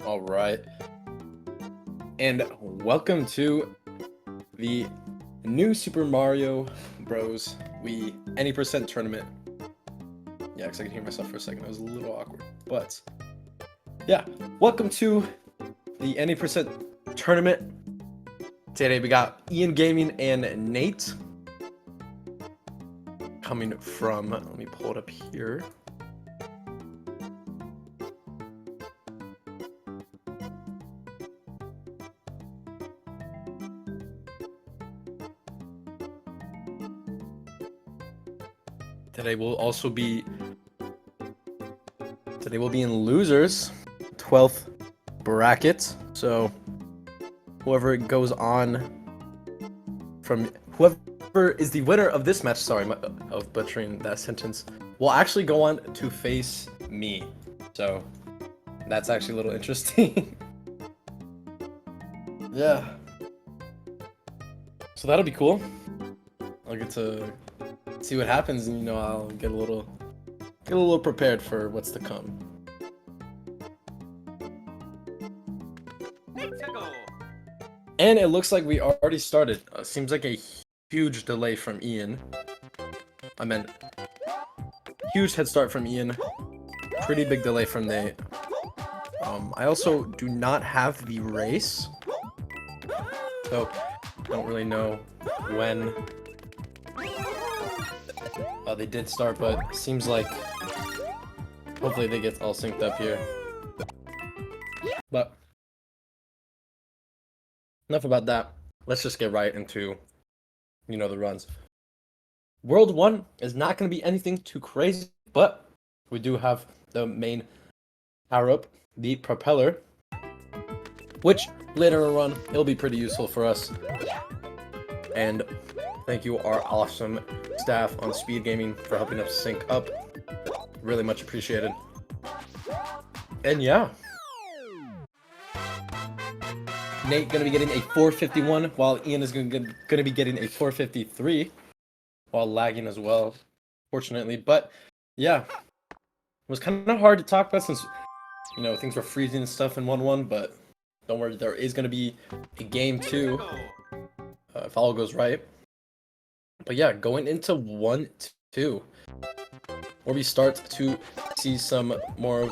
All right. And welcome to the new Super Mario Bros. Wii any percent tournament. Yeah, because I can hear myself for a second. That was a little awkward. But yeah, welcome to the any percent tournament. Today we got Ian Gaming and Nate coming from, let me pull it up here. Today we'll be in losers, 12th bracket. So whoever goes on from whoever is the winner of this match, sorry of butchering that sentence, will actually go on to face me. So that's actually a little interesting. Yeah. So that'll be cool. I'll get to see what happens, and I'll get a little prepared for what's to come. And it looks like we already started. Seems like a huge delay from Ian. I meant huge head start from Ian. Pretty big delay from Nate. I also do not have the race, so I don't really know when they did start, but seems like hopefully they get all synced up here. But enough about that. Let's just get right into, the runs. World 1 is not going to be anything too crazy, but we do have the main power-up, the propeller, which later in the run, it'll be pretty useful for us. And thank you, our awesome staff on SpeedGaming, for helping us sync up. Really much appreciated. And yeah. Nate gonna be getting a 451, while Ian is gonna be getting a 453, while lagging as well, fortunately. But yeah, it was kind of hard to talk about since things were freezing and stuff in 1-1. But don't worry, there is gonna be a game 2 if all goes right. But yeah, going into 1-2, where we start to see some more of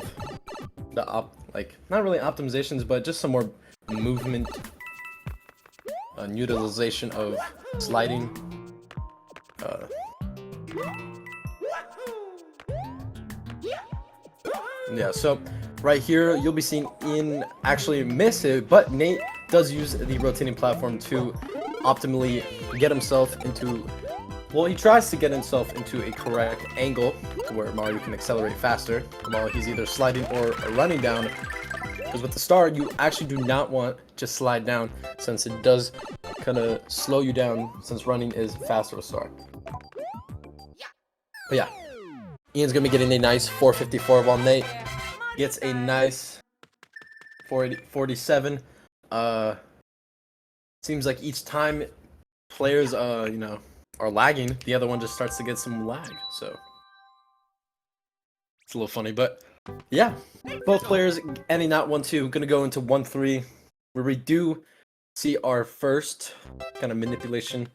the not really optimizations, but just some more movement and utilization of sliding. Yeah, so right here you'll be seeing Ian actually miss it, but Nate does use the rotating platform to optimally get himself into, well, he tries to get himself into a correct angle where Mario can accelerate faster while he's either sliding or running down. Because with the star, you actually do not want to slide down, since it does kind of slow you down, since running is faster with star. But yeah, Ian's going to be getting a nice 454, while Nate gets a nice 47. Seems like each time players, are lagging, the other one just starts to get some lag, so it's a little funny. But yeah, both players ending out 1-2, gonna go into 1-3, where we do see our first kind of manipulation.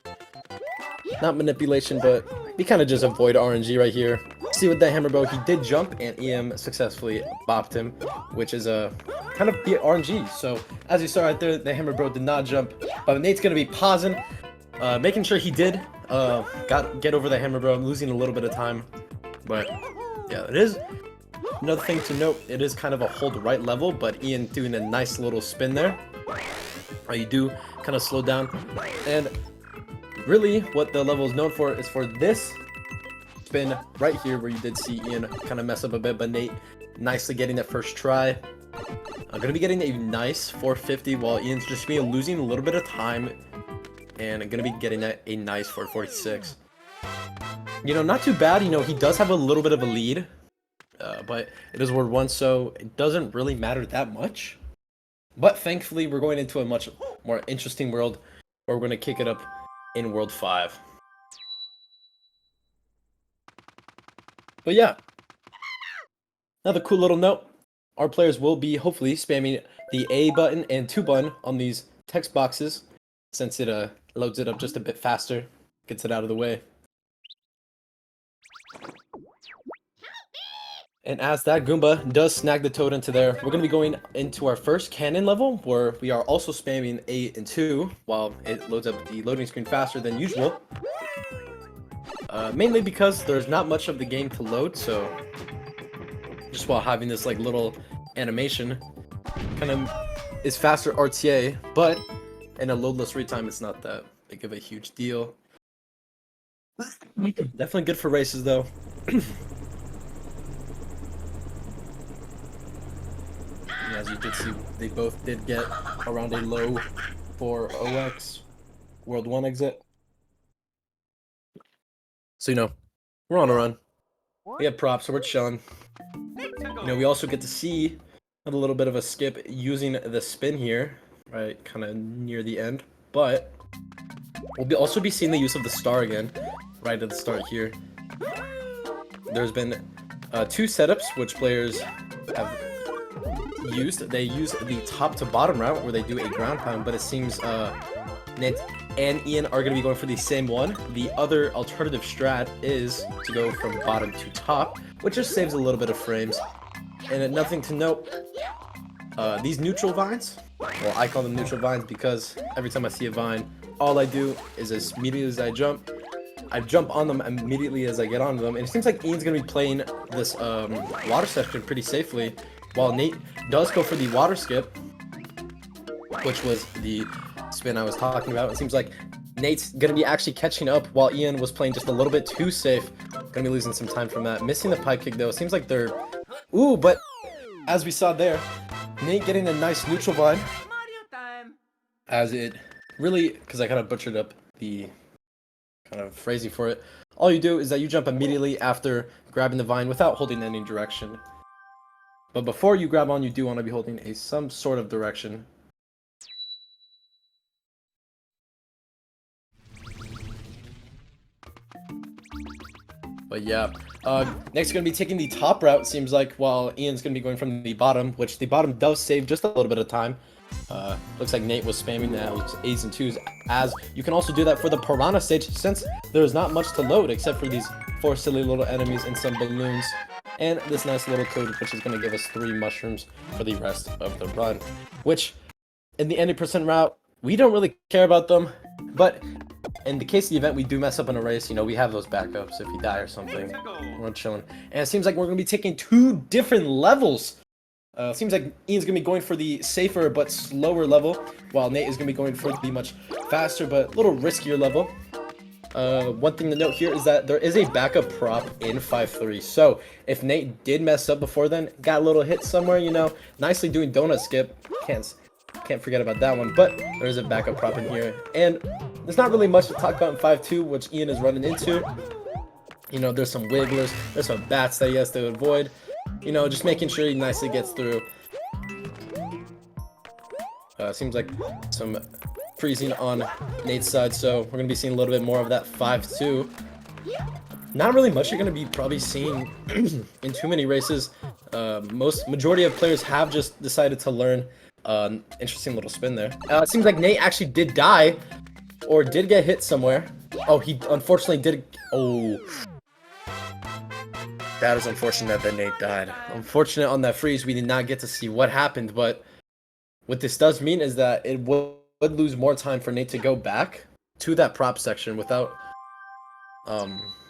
Not manipulation, but we kind of just avoid RNG right here. See with that hammer bow, he did jump, and EM successfully bopped him, which is a kind of the RNG. So as you saw right there, the hammer bro did not jump, but Nate's gonna be pausing, making sure he did get over the hammer bro. I'm losing a little bit of time, but yeah, it is. Another thing to note, it is kind of a hold right level, but Ian doing a nice little spin there. You do kind of slow down, and really what the level is known for is for this spin right here, where you did see Ian kind of mess up a bit, but Nate nicely getting that first try. I'm gonna be getting a nice 450, while Ian's just losing a little bit of time, and I'm gonna be getting a nice 446. Not too bad. He does have a little bit of a lead, but it is World 1, so it doesn't really matter that much. But thankfully, we're going into a much more interesting world, where we're going to kick it up in World 5. But yeah, another cool little note. our players will be hopefully spamming the A button and 2 button on these text boxes, since it loads it up just a bit faster, gets it out of the way. And as that Goomba does snag the toad into there, we're going to be going into our first cannon level, where we are also spamming A and 2, while it loads up the loading screen faster than usual. Mainly because there's not much of the game to load, so just while having this like little animation kind of is faster RTA, but in a loadless retime it's not that big of a huge deal. Definitely good for races though. As you did see, they both did get around a low for OX World 1 exit. So, you know, we're on a run. We have props, so we're chilling. You know, we also get to see a little bit of a skip using the spin here, right, kind of near the end. But we'll also be seeing the use of the star again, right at the start here. There's been 2 setups which players have used. They use the top to bottom route where they do a ground pound, but it seems Nate and Ian are going to be going for the same one. The other alternative strat is to go from bottom to top, which just saves a little bit of frames. And nothing to note, these neutral vines, well, I call them neutral vines because every time I see a vine, all I do is as immediately as I jump on them immediately as I get onto them. And it seems like Ian's going to be playing this water section pretty safely, while Nate does go for the water skip, which was the spin I was talking about. It seems like Nate's gonna be actually catching up while Ian was playing just a little bit too safe. Gonna be losing some time from that. Missing the pipe kick though. It seems like they're... Ooh, but as we saw there, Nate getting a nice neutral vine. As it really... Because I kind of butchered up the kind of phrasing for it. All you do is that you jump immediately after grabbing the vine without holding any direction. But before you grab on, you do want to be holding some sort of direction. But yeah, next going to be taking the top route, seems like, while Ian's going to be going from the bottom, which the bottom does save just a little bit of time. Looks like Nate was spamming those A's and 2's, as you can also do that for the Piranha stage, since there's not much to load except for these 4 silly little enemies and some balloons. And this nice little toad, which is going to give us 3 mushrooms for the rest of the run. Which, in the 80% route, we don't really care about them. But in the case of the event, we do mess up in a race. You know, we have those backups if you die or something. We're chilling. And it seems like we're going to be taking 2 different levels. Seems like Ian's going to be going for the safer but slower level, while Nate is going to be going for the much faster but a little riskier level. One thing to note here is that there is a backup prop in 5-3, so if Nate did mess up before then, got a little hit somewhere, you know, nicely doing donut skip, can't forget about that one, but there is a backup prop in here, and there's not really much to talk about in 5-2, which Ian is running into. You know, there's some wigglers, there's some bats that he has to avoid, you know, just making sure he nicely gets through. Seems like some freezing on Nate's side, so we're going to be seeing a little bit more of that 5-2. Not really much you're going to be probably seeing in too many races. Majority of players have just decided to learn interesting little spin there. It seems like Nate actually did die, or did get hit somewhere. Oh, he unfortunately did. Oh, that is unfortunate that Nate died. Unfortunate on that freeze, we did not get to see what happened, but what this does mean is that it would lose more time for Nate to go back to that prop section without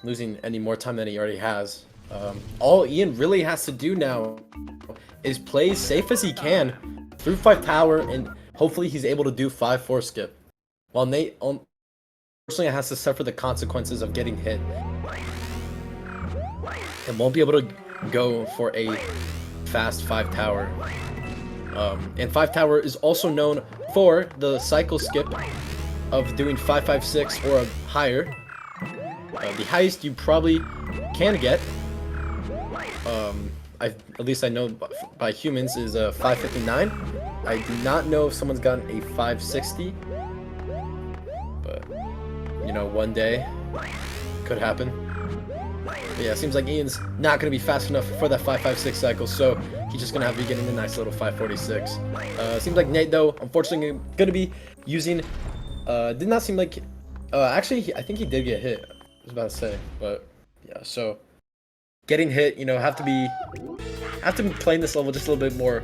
losing any more time than he already has. All Ian really has to do now is play as safe as he can through 5 tower, and hopefully he's able to do 5-4 skip, while Nate unfortunately has to suffer the consequences of getting hit and won't be able to go for a fast 5 tower. And 5 tower is also known for the cycle skip of doing 5-5-6 or higher. The highest you probably can get, at least I know by humans, is a 559. I do not know if someone's gotten a 560, but you know, one day could happen. But yeah, it seems like Ian's not going to be fast enough for that 5-5-6 cycle, so he's just gonna have to be getting a nice little 546. Seems like Nate though, unfortunately, gonna be using. Did not seem like. Actually, I think he did get hit. I was about to say, but yeah. So getting hit, you know, have to be playing this level just a little bit more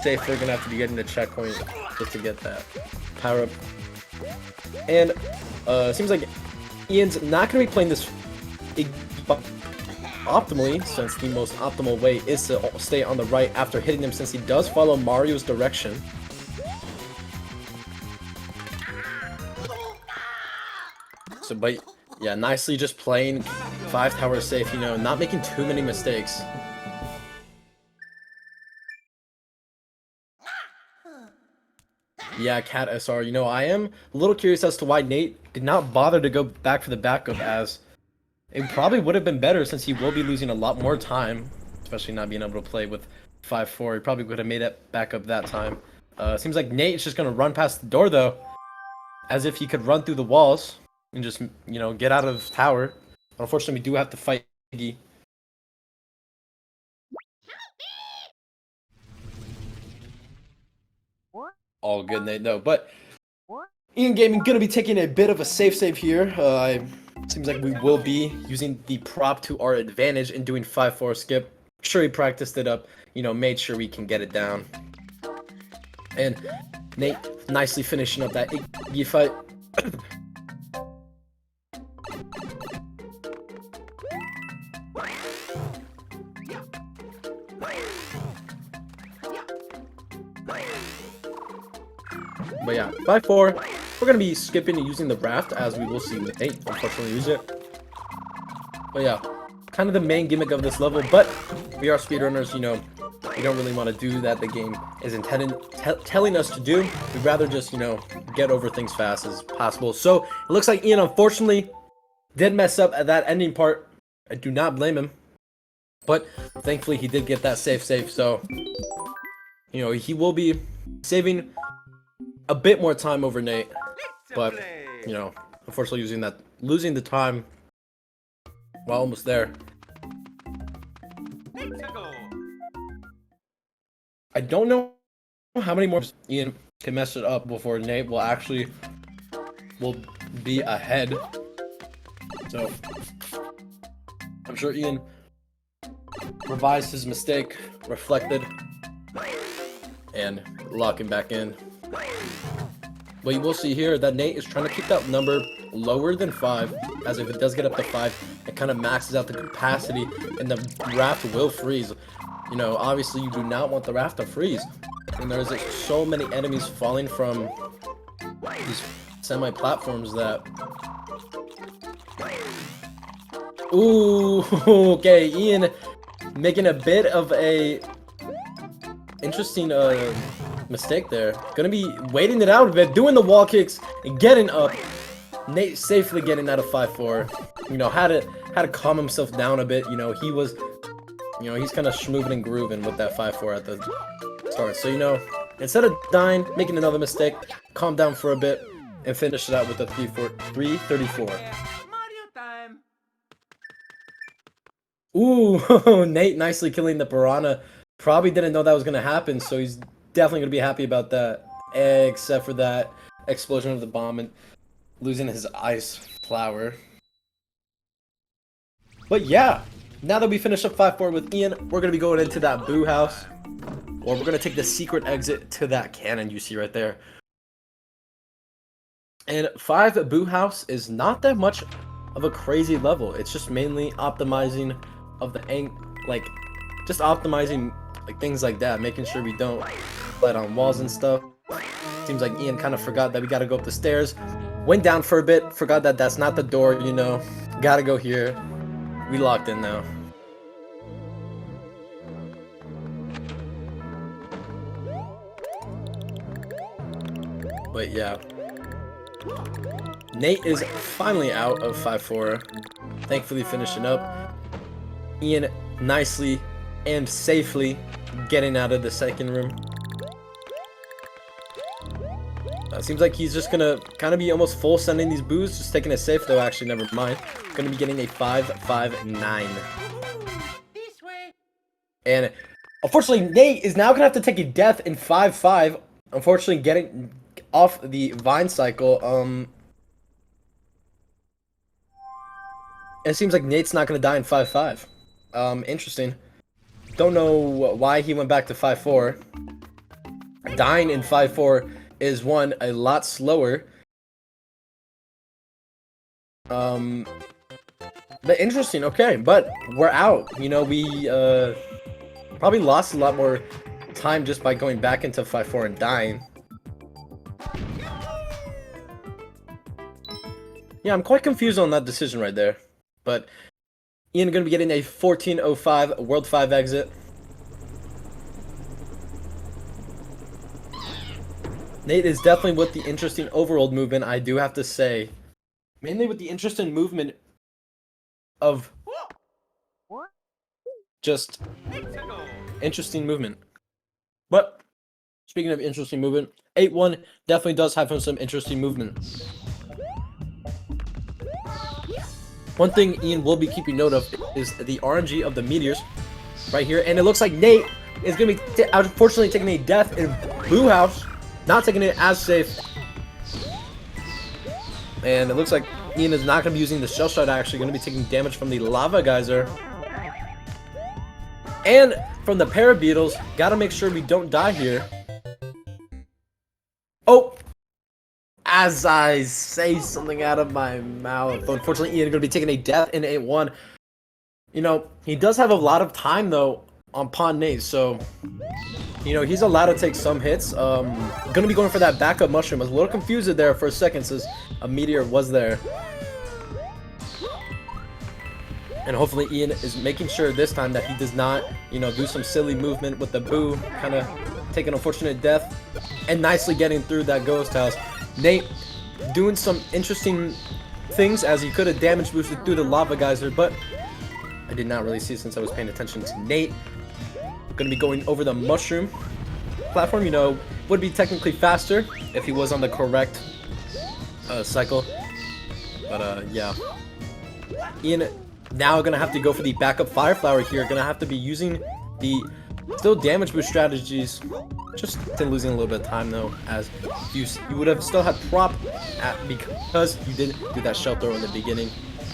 safe. We're gonna have to be getting the checkpoint just to get that power up. And seems like Ian's not gonna be playing this optimally, since the most optimal way is to stay on the right after hitting him, since he does follow Mario's direction. So, but yeah, nicely just playing 5 towers safe, you know, not making too many mistakes. Yeah, Cat SR, you know, I am a little curious as to why Nate did not bother to go back for the backup, as it probably would have been better since he will be losing a lot more time, especially not being able to play with 5-4. He probably would have made it back up that time. Seems like Nate's just going to run past the door, though, as if he could run through the walls and just, you know, get out of the tower. Unfortunately, we do have to fight Iggy. All good, Nate, though. But Ian Gaming going to be taking a bit of a safe save here. Seems like we will be using the prop to our advantage in doing 5-4 skip. Sure, he practiced it up, you know, made sure we can get it down. And Nate nicely finishing up that Iggy fight. But yeah, 5-4, we're going to be skipping and using the raft, as we will see Nate unfortunately use it. But yeah, kind of the main gimmick of this level, but we are speedrunners, you know, we don't really want to do that the game is telling us to do. We'd rather just, you know, get over things fast as possible. So it looks like Ian unfortunately did mess up at that ending part. I do not blame him, but thankfully he did get that safe save, so you know, he will be saving a bit more time over Nate, but you know, unfortunately losing the time while almost there. I don't know how many more Ian can mess it up before Nate will be ahead. So I'm sure Ian revised his mistake, reflected, and locking back in. But you will see here that Nate is trying to keep that number lower than 5, as if it does get up to 5, it kind of maxes out the capacity and the raft will freeze. You know, obviously you do not want the raft to freeze. And there's so many enemies falling from these semi-platforms that... Ooh, okay, Ian making a bit of a interesting mistake there. Gonna be waiting it out a bit, doing the wall kicks and getting up. Nate safely getting out of 5-4. You know, had to calm himself down a bit. You know, he was, you know, he's kind of schmooving and grooving with that 5-4 at the start. So, you know, instead of dying, making another mistake, calm down for a bit and finish it out with a 3-34. Ooh, Nate nicely killing the piranha. Probably didn't know that was gonna happen, so he's definitely gonna be happy about that. Except for that explosion of the bomb and losing his ice flower. But yeah, now that we finished up 5-4 with Ian, we're gonna be going into that boo house, or we're gonna take the secret exit to that cannon you see right there. And 5 boo house is not that much of a crazy level. It's just mainly optimizing of the just optimizing like things like that, making sure we don't let on walls and stuff. Seems like Ian kind of forgot that we gotta go up the stairs. Went down for a bit, forgot that that's not the door, you know. Gotta go here. We locked in now. But yeah, Nate is finally out of 5-4, thankfully finishing up. Ian nicely and safely getting out of the second room. Seems like he's just gonna kind of be almost full sending these boos, just taking it safe though. Actually, never mind. Gonna be getting a 5-5-9. And Unfortunately, Nate is now gonna have to take a death in 5-5. Unfortunately, getting off the vine cycle. It seems like Nate's not gonna die in 5-5. Interesting. Don't know why he went back to 5-4. Dying in 5-4 is one a lot slower. But interesting. Okay, but we're out. You know, we probably lost a lot more time just by going back into 5-4 and dying. Yeah, I'm quite confused on that decision right there. But Ian gonna be getting a 14:05 World 5 exit. Nate is definitely with the interesting overworld movement, I do have to say. Mainly with the interesting movement of just interesting movement. But speaking of interesting movement, 8-1 definitely does have some interesting movement. One thing Ian will be keeping note of is the RNG of the meteors right here. And it looks like Nate is going to be unfortunately taking a death in Blue House. Not taking it as safe. And it looks like Ian is not going to be using the shell shot, actually going to be taking damage from the lava geyser. And from the parabeetles. Got to make sure we don't die here. Oh! As I say something out of my mouth. Unfortunately, Ian is going to be taking a death in 8-1. You know, he does have a lot of time, though, on Pawn Nate, so, you know, he's allowed to take some hits. Gonna be going for that backup mushroom. I was a little confused there for a second since a meteor was there. And hopefully Ian is making sure this time that he does not, you know, do some silly movement with the boo, kind of take an unfortunate death, and nicely getting through that ghost house. Nate doing some interesting things as he could have damage boosted through the lava geyser, but I did not really see it since I was paying attention to Nate. Gonna be going over the mushroom platform, you know, would be technically faster if he was on the correct cycle. But yeah. Ian now gonna have to go for the backup fire flower here. Gonna have to be using the still damage boost strategies. Just losing a little bit of time though, as you would have still had prop because you didn't do that shell throw in the beginning.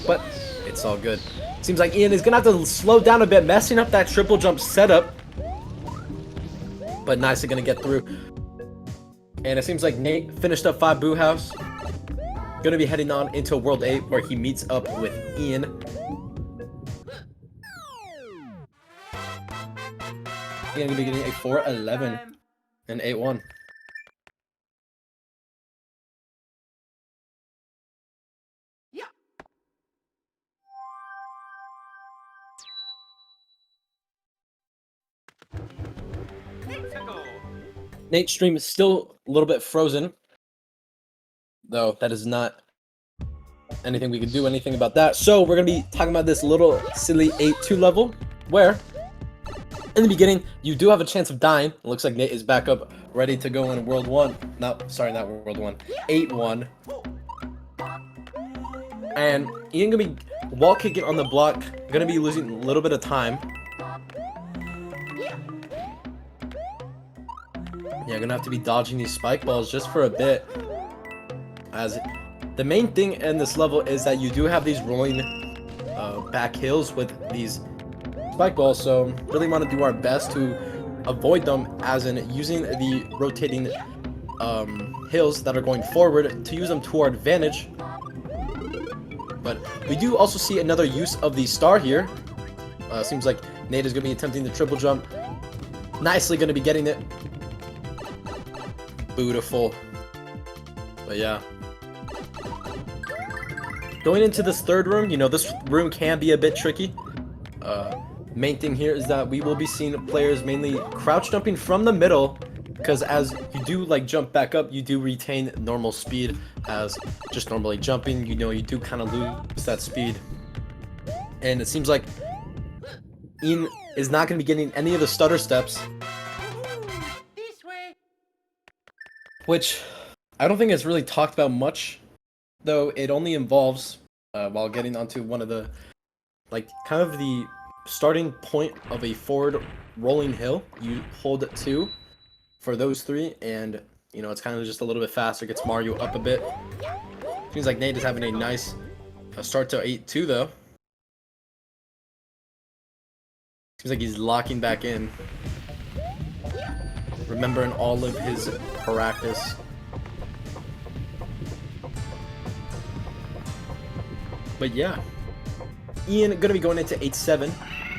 But it's all good. Seems like Ian is gonna have to slow down a bit, messing up that triple jump setup. But nicely gonna get through. And it seems like Nate finished up 5 Boo House. Gonna be heading on into World 8 where he meets up with Ian. Ian gonna be getting a 4-11 and 8-1. Nate's stream is still a little bit frozen, though that is not anything we can do anything about that. So we're gonna be talking about this little silly 8-2 level where in the beginning you do have a chance of dying. It looks like Nate is back up ready to go in World 1. No, sorry, not World 1. 8-1. And Ian gonna be wall kicking on the block, gonna be losing a little bit of time. Yeah, gonna have to be dodging these spike balls just for a bit. As the main thing in this level is that you do have these rolling back hills with these spike balls, so really want to do our best to avoid them, as in using the rotating hills that are going forward to use them to our advantage. But we do also see another use of the star here. Seems like Nate is going to be attempting the triple jump. Nicely going to be getting it. Beautiful. But yeah. Going into this third room, you know, this room can be a bit tricky. Main thing here is that we will be seeing players mainly crouch jumping from the middle, because as you do like jump back up, you do retain normal speed as just normally jumping. You know, you do kind of lose that speed. And it seems like Ian is not going to be getting any of the stutter steps, which I don't think is really talked about much, though it only involves while getting onto one of the, like, kind of the starting point of a forward rolling hill. You hold it 2 for those 3, and you know it's kind of just a little bit faster. Gets Mario up a bit. Seems like Nate is having a nice start to 8-2 though. Seems like he's locking back in, remembering all of his practice. But yeah, Ian gonna be going into 8-7.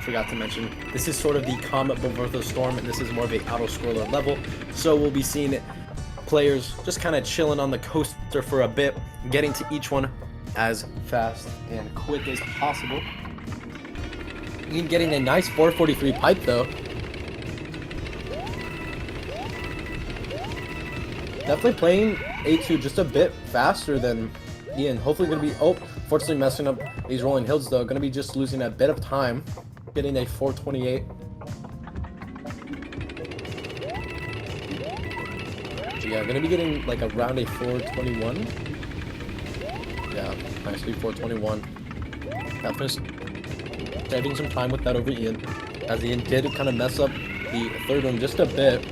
Forgot to mention, this is sort of the Comet before the Storm, and this is more of a auto-scroller level. So we'll be seeing players just kind of chilling on the coaster for a bit, getting to each one as fast and quick as possible. Ian getting a nice 443 pipe though. Definitely playing 8-2 just a bit faster than Ian. Hopefully gonna be, fortunately messing up these rolling hills though. Gonna be just losing a bit of time. Getting a 428. So yeah, gonna be getting like around a 421. Yeah, nicely 421. Definitely saving some time with that over Ian, as Ian did kind of mess up the third one just a bit,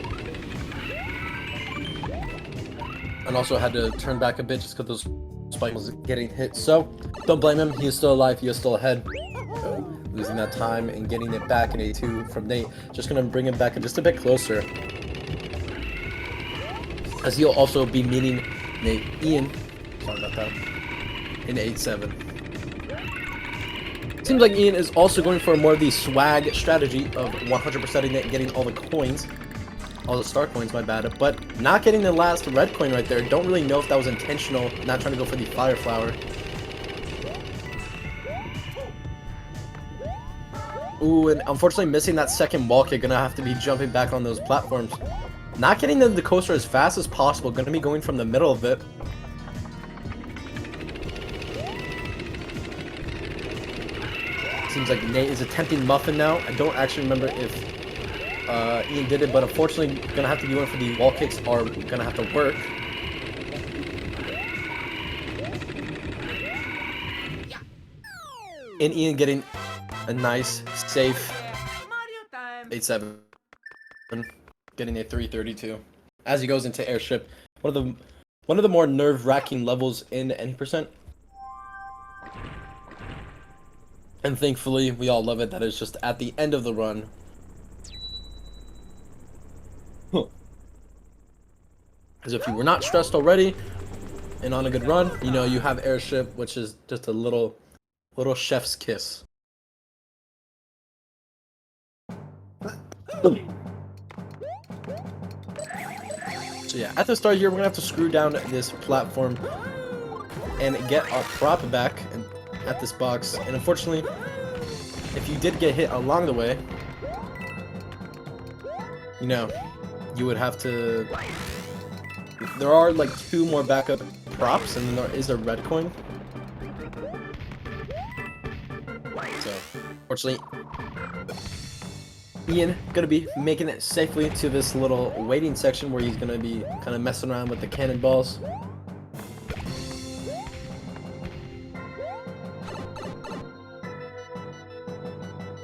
and also had to turn back a bit just because those spikes was getting hit. So don't blame him. He is still alive. He is still ahead. So losing that time and getting it back in A2 from Nate, just gonna bring him back just a bit closer, as he'll also be meeting Ian. Sorry about that. In 8-7. Seems like Ian is also going for more of the swag strategy of 100%ing it, getting all the coins, all the star coins, my bad, but not getting the last red coin right there. Don't really know if that was intentional, not trying to go for the fire flower. Ooh, and unfortunately missing that second wall kick. Gonna have to be jumping back on those platforms. Not getting the coaster as fast as possible. Gonna be going from the middle of it. Seems like Nate is attempting Muffin now. I don't actually remember if Ian did it, but unfortunately gonna have to be one for the wall kicks are gonna have to work. And Ian getting a nice, safe 8-7. Getting a 332. As he goes into airship. One of the more nerve-wracking levels in any percent. And thankfully, we all love it that it's just at the end of the run. As if you were not stressed already and on a good run, you know, you have airship, which is just a little chef's kiss. So yeah, at the start here, we're gonna have to screw down this platform and get our prop back at this box. And unfortunately, if you did get hit along the way, you know, you would have to... There are like 2 more backup props, and then there is a red coin. So, fortunately, Ian gonna be making it safely to this little waiting section where he's gonna be kind of messing around with the cannonballs.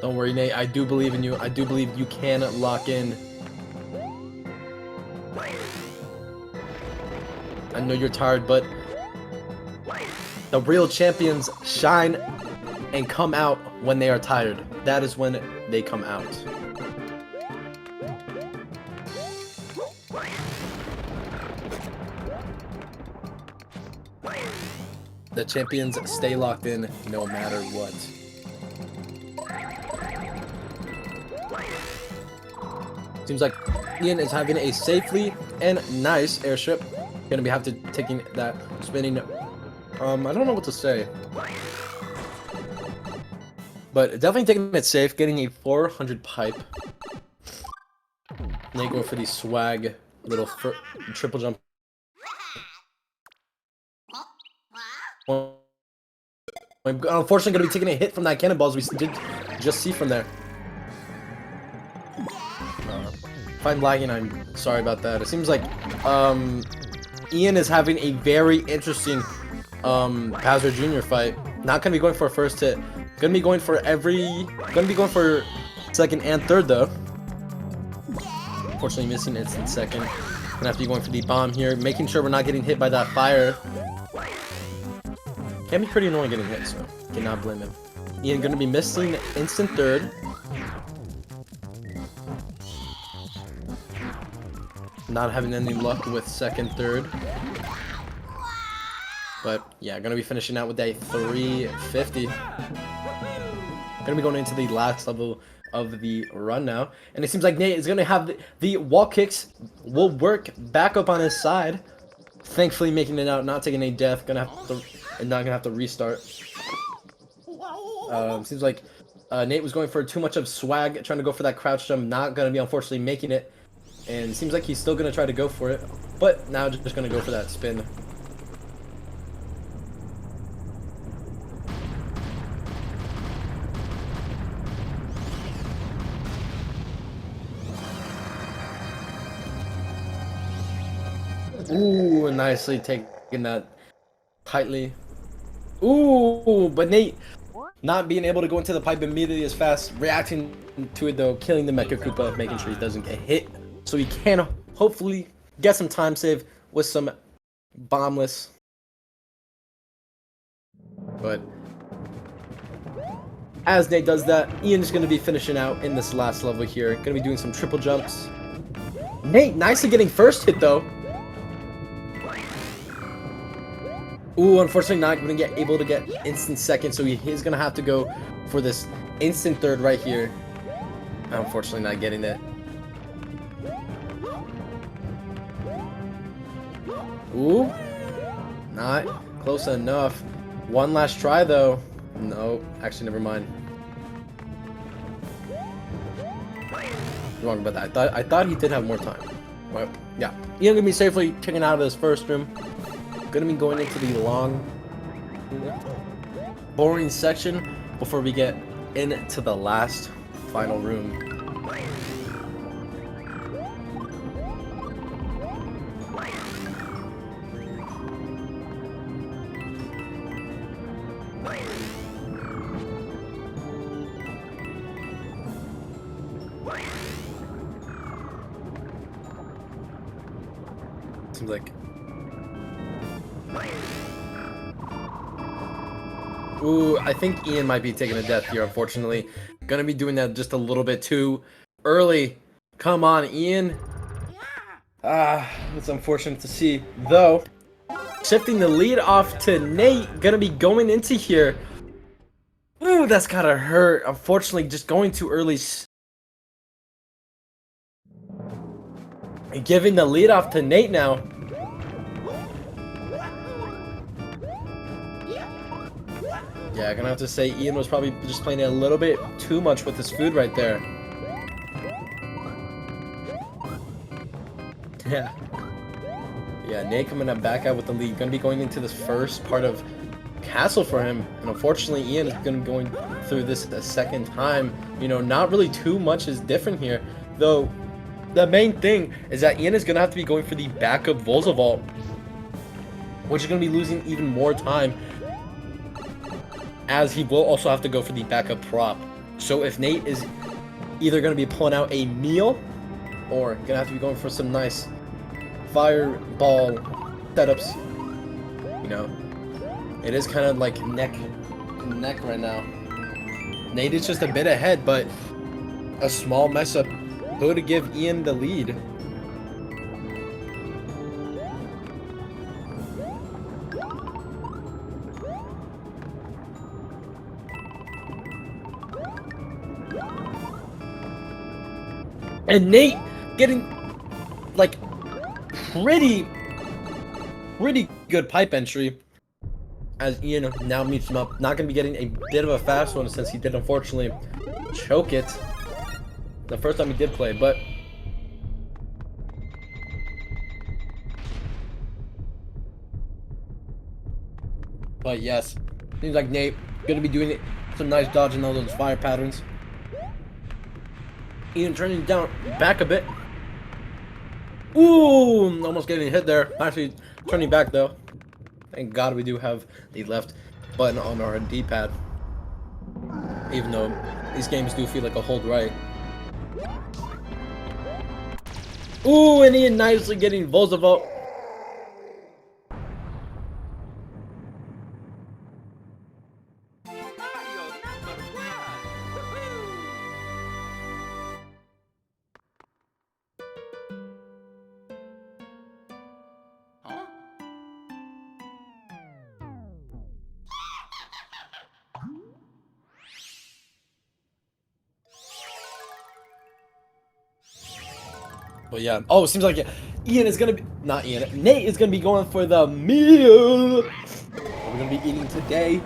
Don't worry, Nate. I do believe in you. I do believe you can lock in. I know you're tired, but the real champions shine and come out when they are tired. That is when they come out. The champions stay locked in no matter what. Seems like Ian is having a safely and nice airship. Gonna be taking that spinning. I don't know what to say, but definitely taking it safe. Getting a 400 pipe. And they go for the swag little triple jump. I'm unfortunately gonna be taking a hit from that cannonball, as we did just see from there. If I'm lagging, I'm sorry about that. It seems like Ian is having a very interesting Bowser Jr. fight. Not gonna be going for a first hit. Gonna be going for second and third though. unfortunately missing instant second. Gonna have to be going for the bomb here, making sure we're not getting hit by that fire. Can be pretty annoying getting hit, so cannot blame him. Ian gonna be missing instant third. Not having any luck with second, third. But yeah, gonna be finishing out with a 350. Gonna be going into the last level of the run now, and it seems like Nate is gonna have the wall kicks will work back up on his side. Thankfully, making it out, not taking a death. Gonna have to, and not gonna have to restart. Seems like Nate was going for too much of swag, trying to go for that crouch jump. Not gonna be unfortunately making it, and seems like he's still gonna try to go for it, but now just gonna go for that spin. Ooh, nicely taking that tightly. Ooh, but Nate not being able to go into the pipe immediately as fast, reacting to it though, killing the Mecha Koopa, making sure he doesn't get hit, so he can hopefully get some time save with some bombless. But as Nate does that, Ian's going to be finishing out in this last level here. Going to be doing some triple jumps. Nate nicely getting first hit though. Ooh, unfortunately not going to get able to get instant second, so he's going to have to go for this instant third right here. Unfortunately not getting it. Ooh, not close enough. One last try though. No, actually never mind. Wrong about that. I thought he did have more time. But yeah, Ian gonna be safely kicking out of this first room. Gonna be going into the long, boring section before we get into the last final room. Seems like. Ooh, I think Ian might be taking a death here, unfortunately. Gonna be doing that just a little bit too early. Come on, Ian. It's unfortunate to see. Though, shifting the lead off to Nate. Gonna be going into here. Ooh, that's gotta hurt. Unfortunately, just going too early. Giving the lead off to Nate now. Yeah, gonna have to say Ian was probably just playing a little bit too much with his food right there. Yeah. Yeah, Nate coming up back out with the lead. Gonna be going into this first part of Castle for him. And unfortunately, Ian is gonna be going through this a second time. You know, not really too much is different here. Though, the main thing is that Ian is gonna have to be going for the backup Volzavault, which is gonna be losing even more time, as he will also have to go for the backup prop. So if Nate is either going to be pulling out a meal or going to have to be going for some nice fireball setups, you know, it is kind of like neck and neck right now. Nate is just a bit ahead, but a small mess up could give Ian the lead. And Nate getting like pretty good pipe entry as Ian now meets him up. Not gonna be getting a bit of a fast one since he did unfortunately choke it the first time he did play, but yes, seems like Nate gonna be doing it, some nice dodging all those fire patterns. Ian turning down back a bit. Ooh, almost getting hit there. Actually turning back though. Thank God we do have the left button on our D-pad, even though these games do feel like a hold right. Ooh, and Ian nicely getting Volzavo. But yeah, oh, it seems like Ian is gonna be, not Ian, Nate is gonna be going for the meal. We're gonna be eating today.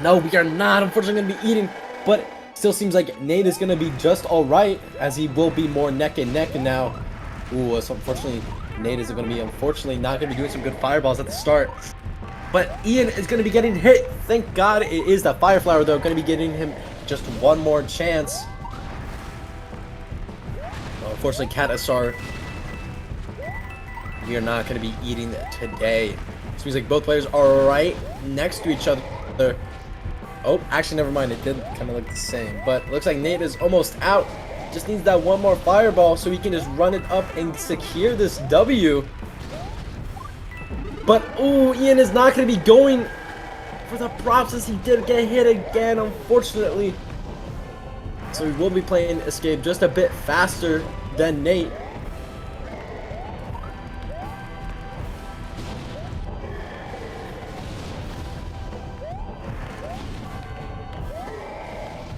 No, we are not, unfortunately, gonna be eating, but still seems like Nate is gonna be just alright, as he will be more neck and neck now. Ooh, so unfortunately, Nate is gonna be, unfortunately, not gonna be doing some good fireballs at the start. But Ian is gonna be getting hit. Thank God it is that Fire Flower, though, gonna be getting him just one more chance. Unfortunately, Katasar, we are not going to be eating today. This means like both players are right next to each other. Oh, actually, never mind. It did kind of look the same. But looks like Nate is almost out. Just needs that one more fireball so he can just run it up and secure this W. But, ooh, Ian is not going to be going for the props as he did get hit again, unfortunately. So we will be playing Escape just a bit faster than Nate.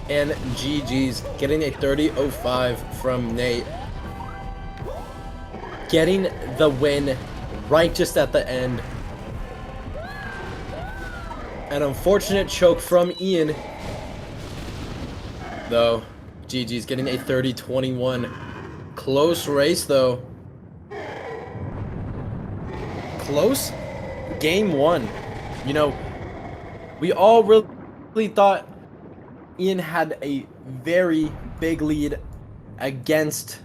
And GG's getting a 30.05 from Nate. Getting the win right just at the end. An unfortunate choke from Ian. Though, GG's getting a 30.21. Close race, though. Close game one. You know, we all really thought Ian had a very big lead against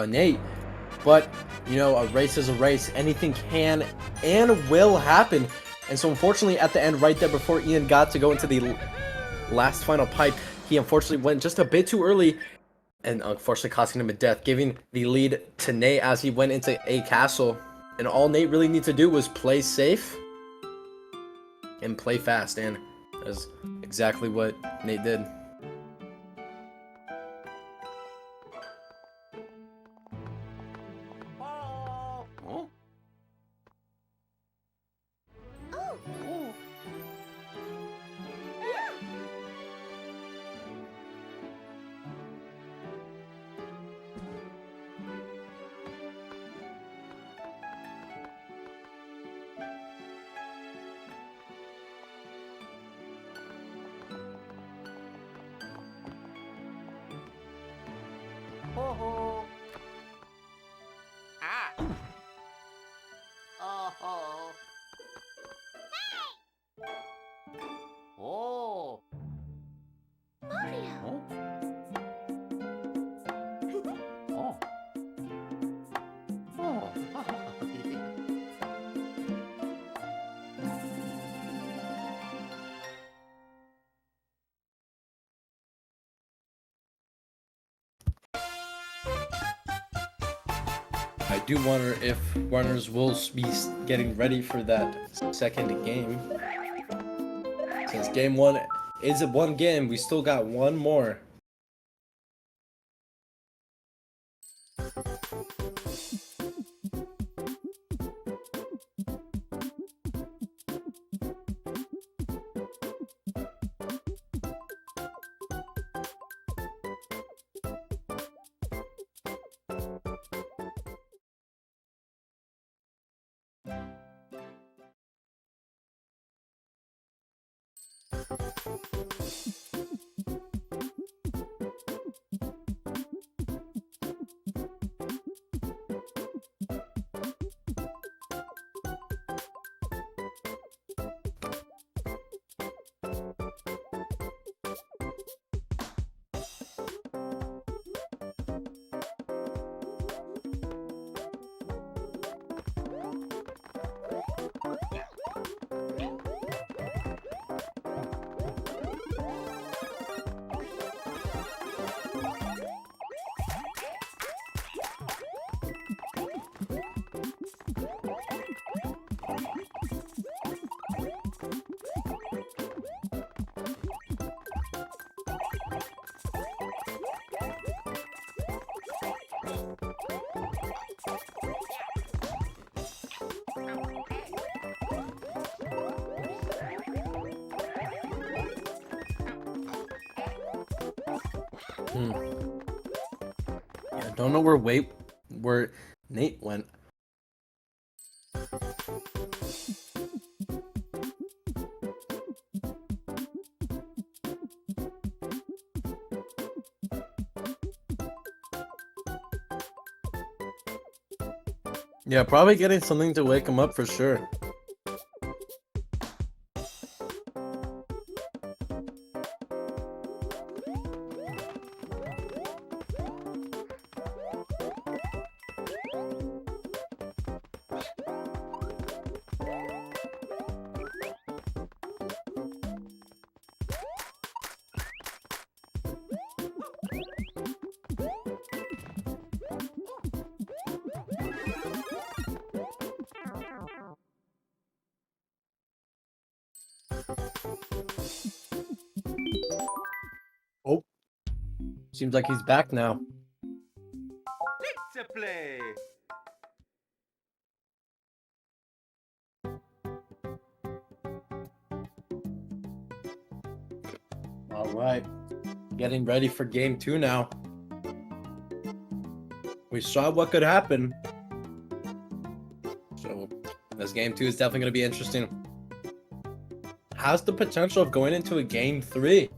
Nate. But, you know, a race is a race. Anything can and will happen. And so, unfortunately, at the end, right there before Ian got to go into the last final pipe, he unfortunately went just a bit too early. And unfortunately costing him a death, giving the lead to Nate as he went into a castle. And all Nate really needed to do was play safe and play fast. And that's exactly what Nate did. Oh. Ah. Oh. Oh. Mario. Oh. Oh. Oh. I do wonder if runners will be getting ready for that second game. Since game one is one game, we still got one more. Hmm. Yeah, don't know where Nate went. Yeah, probably getting something to wake him up for sure. Oh, seems like he's back now. Let's play. All right, getting ready for game 2 now. We saw what could happen. So this game 2 is definitely going to be interesting. Has the potential of going into a game 3.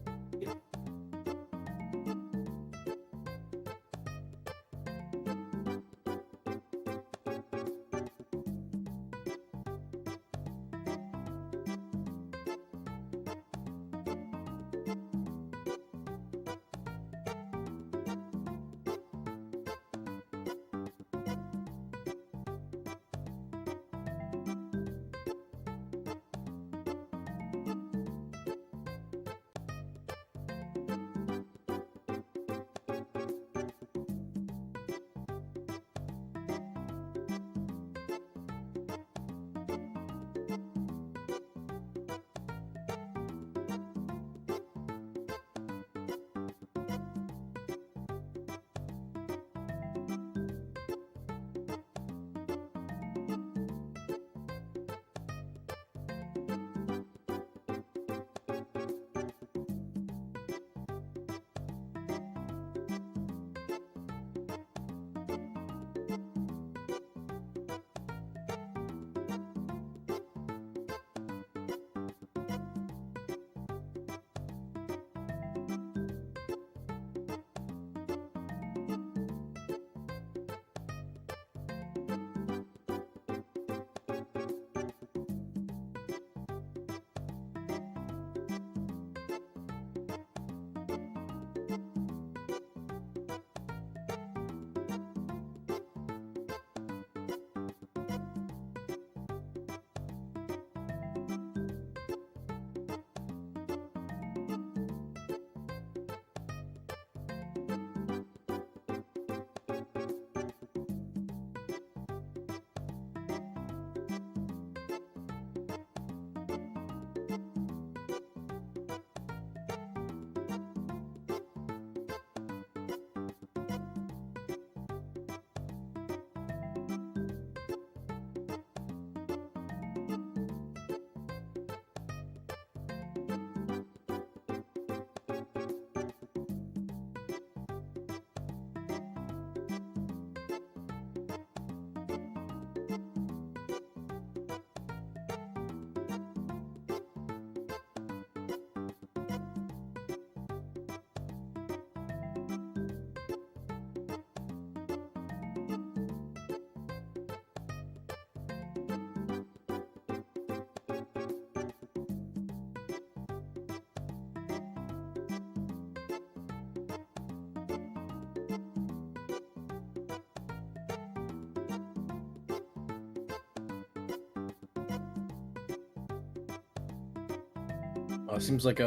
Seems like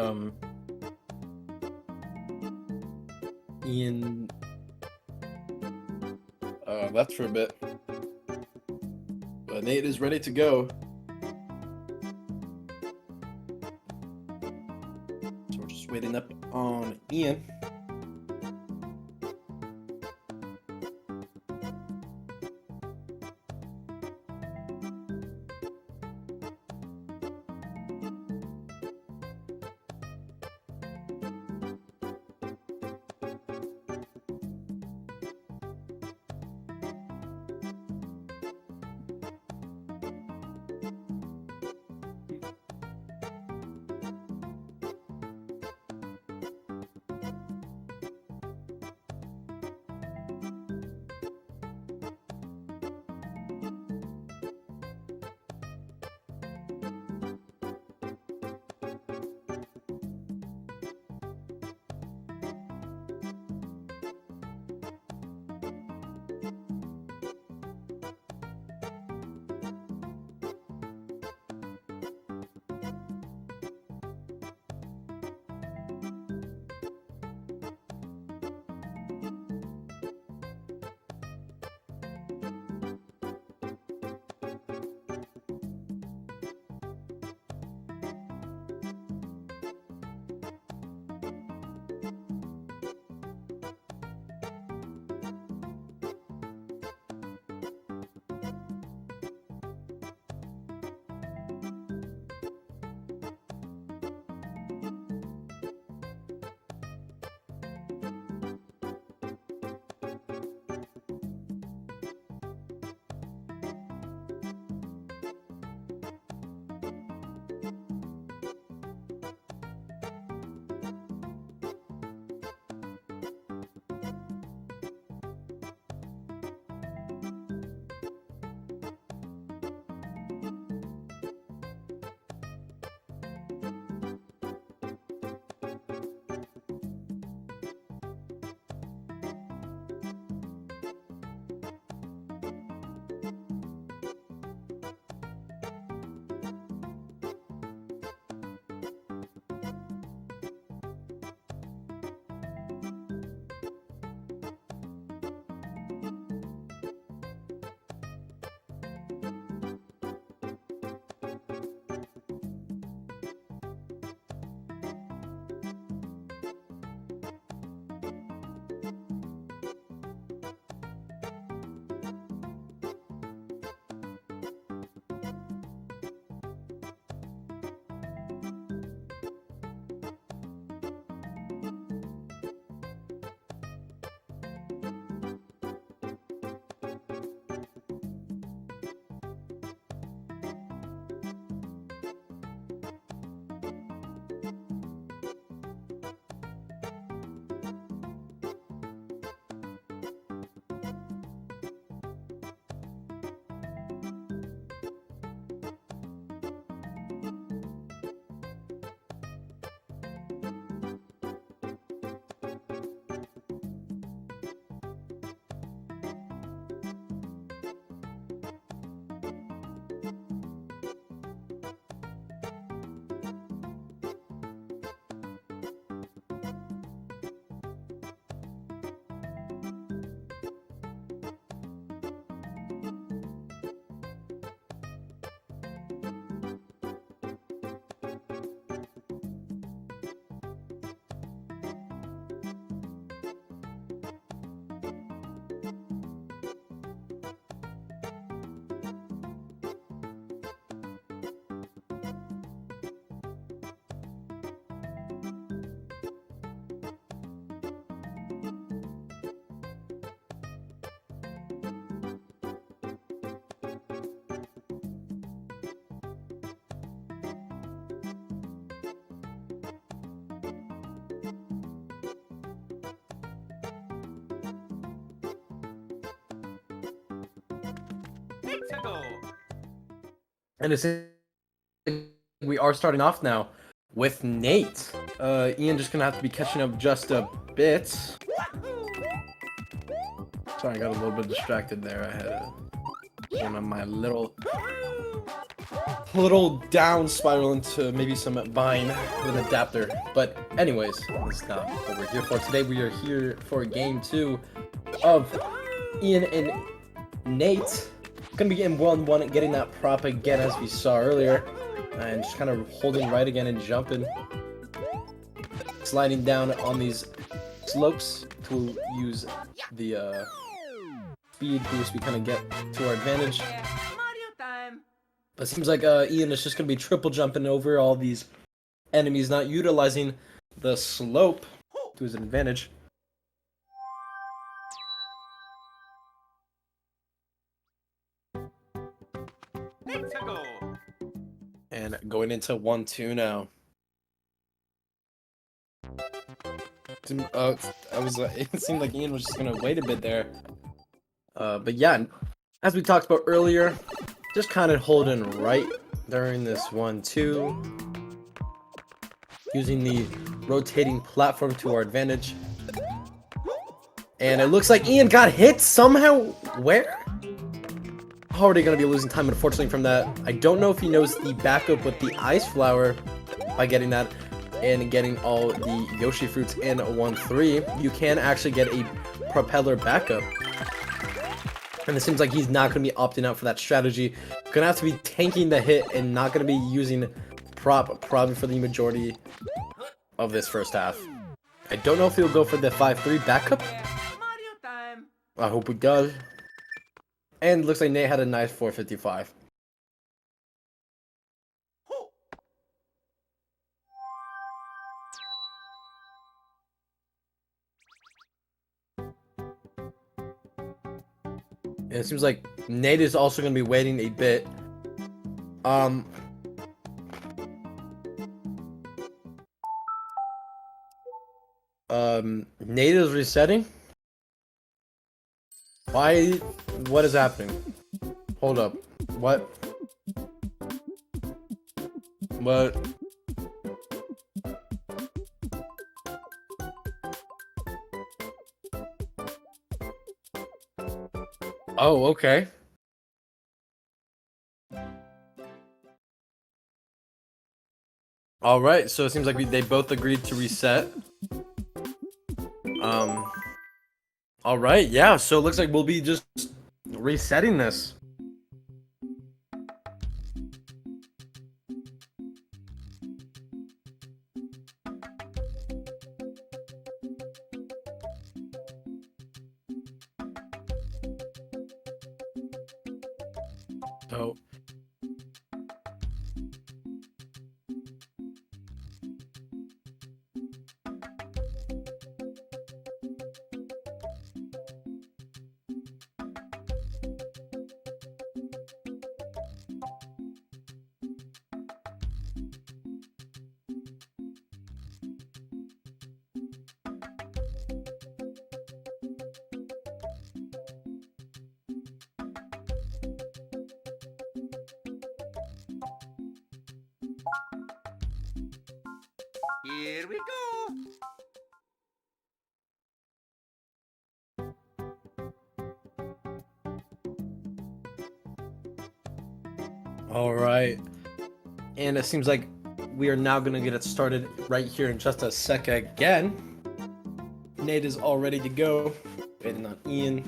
Ian left for a bit, but Nate is ready to go. So we're just waiting up on Ian. to go. And it's we are starting off now with Nate. Ian just gonna have to be catching up just a bit. Sorry, I got a little bit distracted there. I had one of my little down spiral into maybe some buying with an adapter. But anyways, that's not what we're here for. Today we are here for game 2 of Ian and Nate. Gonna be in 1-1, getting that prop again as we saw earlier. And just kind of holding right again and jumping. Sliding down on these slopes to use the speed boost we kind of get to our advantage. Mario time. But it seems like Ian is just going to be triple jumping over all these enemies, not utilizing the slope to his advantage. Let's go. And going into 1-2 now. It seemed like Ian was just going to wait a bit there. But yeah, as we talked about earlier, just kind of holding right during this 1-2. Using the rotating platform to our advantage. And it looks like Ian got hit somehow. Where? Already going to be losing time, unfortunately, from that. I don't know if he knows the backup with the ice flower by getting that and getting all the Yoshi fruits in 1-3. You can actually get a propeller backup. And it seems like he's not going to be opting out for that strategy. Going to have to be tanking the hit and not going to be using prop probably for the majority of this first half. I don't know if he'll go for the 5-3 backup. Mario time. I hope he does. And looks like Nate had a nice 455. And it seems like Nate is also going to be waiting a bit. Nate is resetting. Why? What is happening? Hold up. What? What? Oh, okay. All right, so it seems like they both agreed to reset. All right, yeah, so it looks like we'll be just resetting this. So Here we go. all right, and it seems like we are now gonna get it started right here in just a sec again. Nate is all ready to go, waiting on Ian.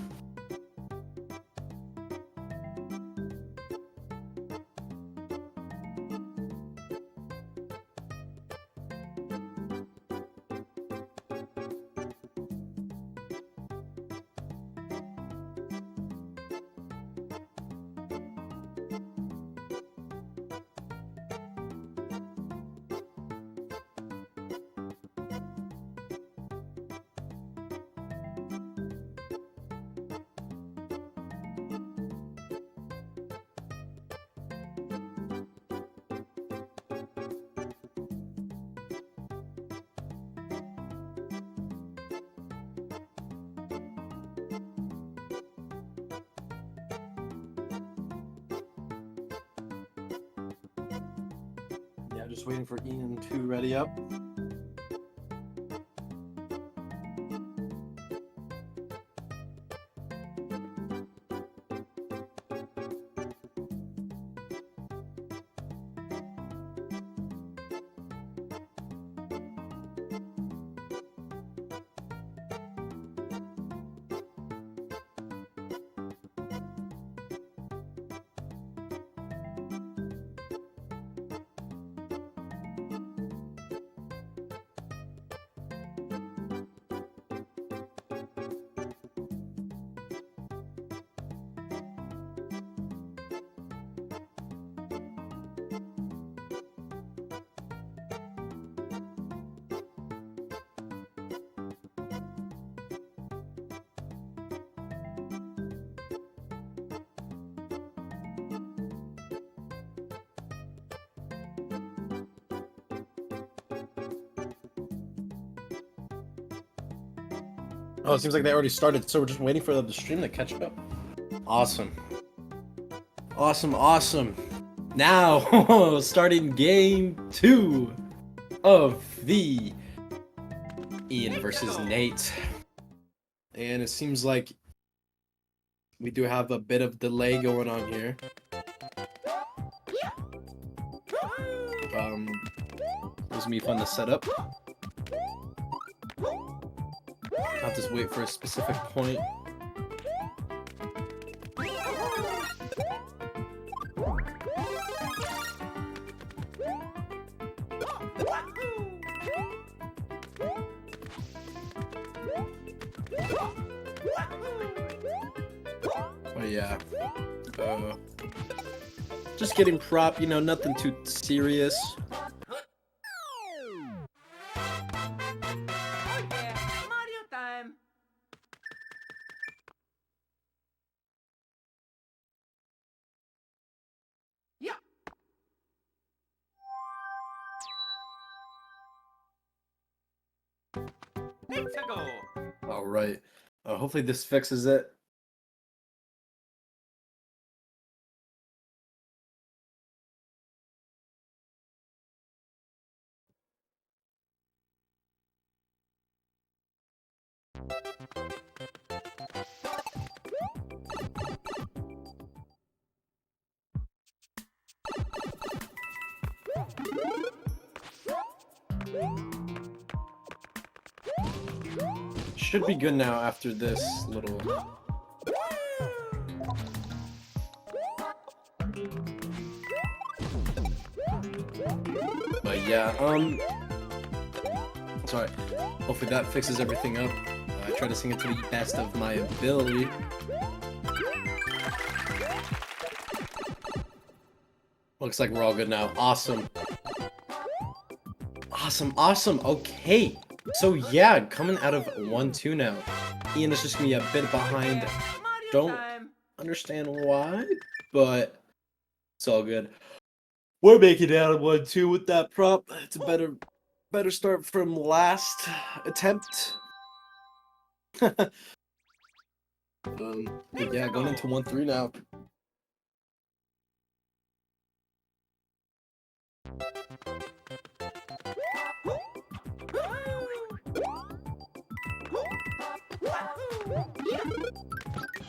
Just waiting for Ian to ready up. Oh, it seems like they already started, so we're just waiting for the stream to catch up. Awesome. Awesome. Now, starting game 2 of the Ian versus Nate. And it seems like we do have a bit of delay going on here. It was me fun to set up. I'll just wait for a specific point. Oh yeah. Just getting prop, you know, nothing too serious. All right. Hopefully this fixes it. Should be good now after this little... But yeah, sorry. Hopefully that fixes everything up. I try to sing it to the best of my ability. Looks like we're all good now. Awesome. Awesome. Okay. So yeah, coming out of 1-2 now. Ian is just gonna be a bit behind. Don't understand why, but it's all good. We're making it out of 1-2 with that prop. It's a better start from last attempt. But yeah, going into 1-3 now.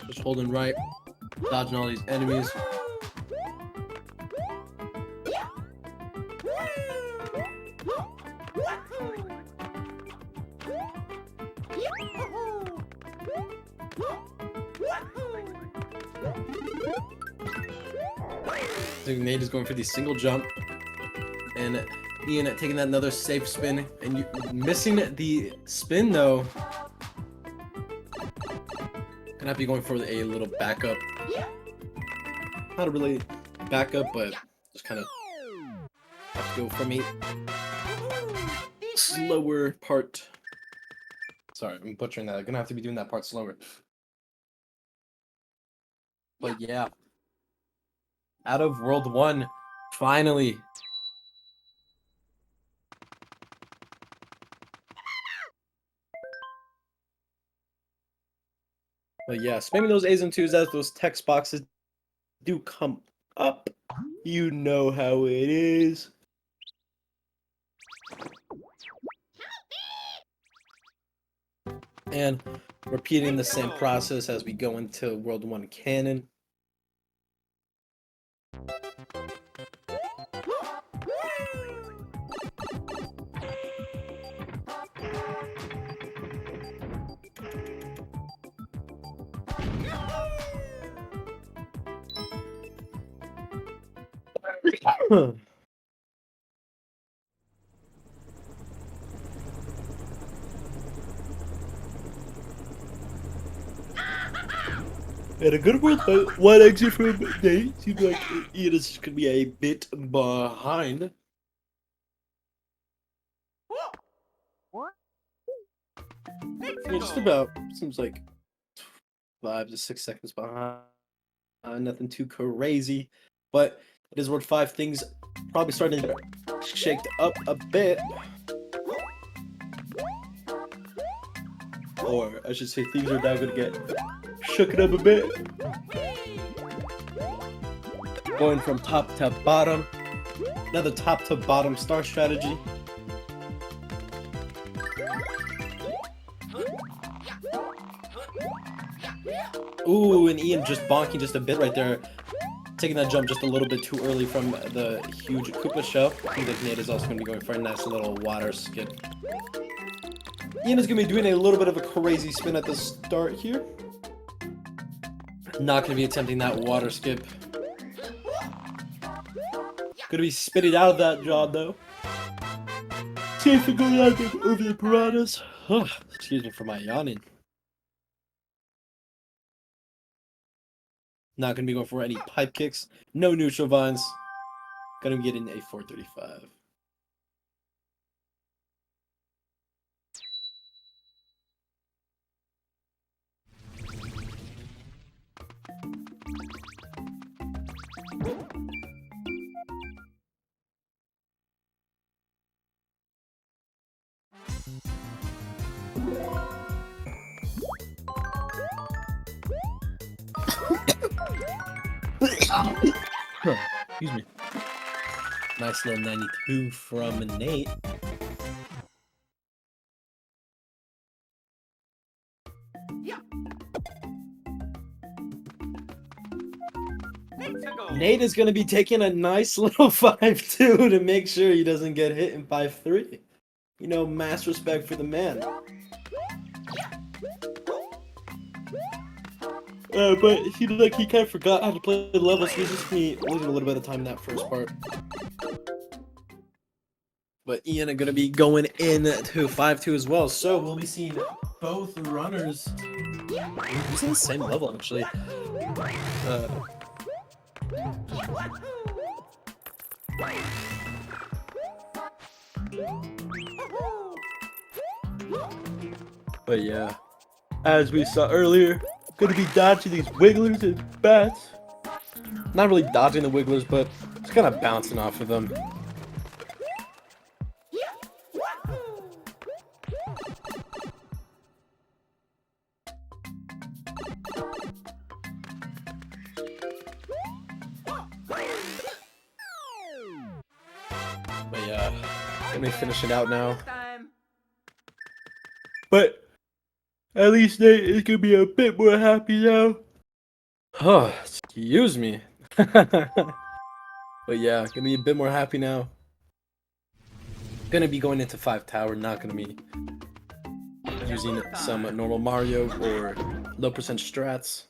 Just holding right, dodging all these enemies. Nate is going for the single jump, and Ian taking that another safe spin, and you missing the spin though. Gonna have to be going for a little backup. Not a really backup, but just kind of have to go from a slower part. Sorry, I'm butchering that. I'm gonna have to be doing that part slower. But yeah. Out of World 1, finally. But yeah, spamming those A's and 2's as those text boxes do come up. You know how it is. And repeating the same process as we go into World 1 Cannon. And a good word, one exit from Nate. Seems like Ian is going to be a bit behind. Yeah, just about. Seems like 5 to 6 seconds behind. Nothing too crazy. But it is worth 5. Things probably starting to shake up a bit. Or I should say things are now going to get shooken up a bit. Going from top to bottom. Another top to bottom star strategy. Ooh, and Ian just bonking just a bit right there. Taking that jump just a little bit too early from the huge Koopa shell. I think that Nate is also going to be going for a nice little water skip. Ian is going to be doing a little bit of a crazy spin at the start here. Not going to be attempting that water skip. Going to be spitting out of that job though. See if it goes out over the piranhas. Excuse me for my yawning. Not going to be going for any pipe kicks. No neutral vines. Going to be getting a 435. Excuse me. Nice little 92 from Nate. Nate is going to be taking a nice little 5-2 to make sure he doesn't get hit in 5-3. You know, mass respect for the man. But he like he kind of forgot how to play the level, so he's just losing a little bit of time in that first part. But Ian are going to be going into 5-2 as well, so we'll be seeing both runners using the same level actually. But yeah, as we saw earlier, gonna be dodging these wigglers and bats. Not really dodging the wigglers, but just kind of bouncing off of them. But yeah, let me finish it out now. But at least Nate is gonna be a bit more happy now. Oh, excuse me. But yeah, gonna be a bit more happy now. Gonna be going into 5 tower, not gonna be using some normal Mario or low percent strats.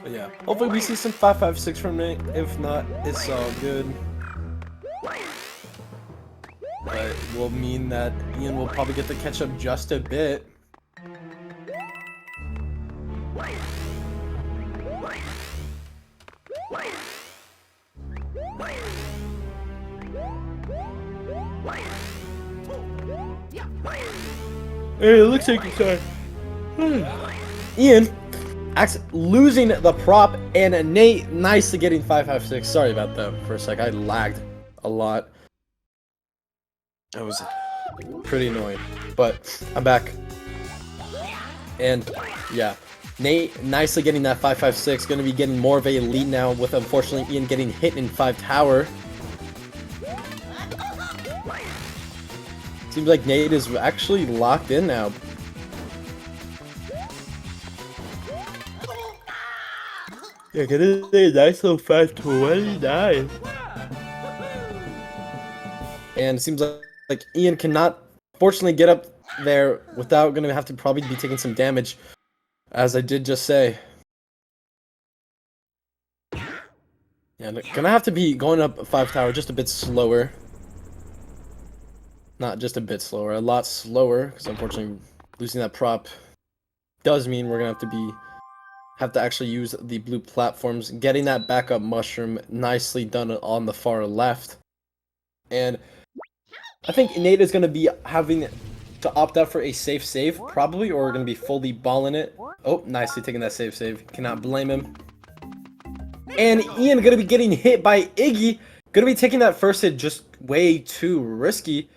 But yeah, hopefully we see some 5-5-6 from Nate. If not, it's all good. But it will mean that Ian will probably get to catch up just a bit. Hey, it looks like it's Ian losing the prop, and Nate nicely getting 5-5-6. Sorry about that for a sec. I lagged a lot. I was pretty annoying, but I'm back. And yeah, Nate nicely getting that 556. Going to be getting more of a lead now with, unfortunately, Ian getting hit in 5 tower. Seems like Nate is actually locked in now. Yeah, getting a nice little 529. And it seems like Ian cannot, fortunately, get up there without going to have to probably be taking some damage, as I did just say. Yeah, gonna have to be going up 5 tower just a bit slower. Not just a bit slower, a lot slower, because unfortunately losing that prop does mean we're gonna have to actually use the blue platforms. Getting that backup mushroom nicely done on the far left. And I think Nate is gonna be having to opt out for a safe save, probably, or we're gonna be fully balling it. Oh, nicely taking that safe save. Cannot blame him. And Ian gonna be getting hit by Iggy. Gonna be taking that first hit just way too risky.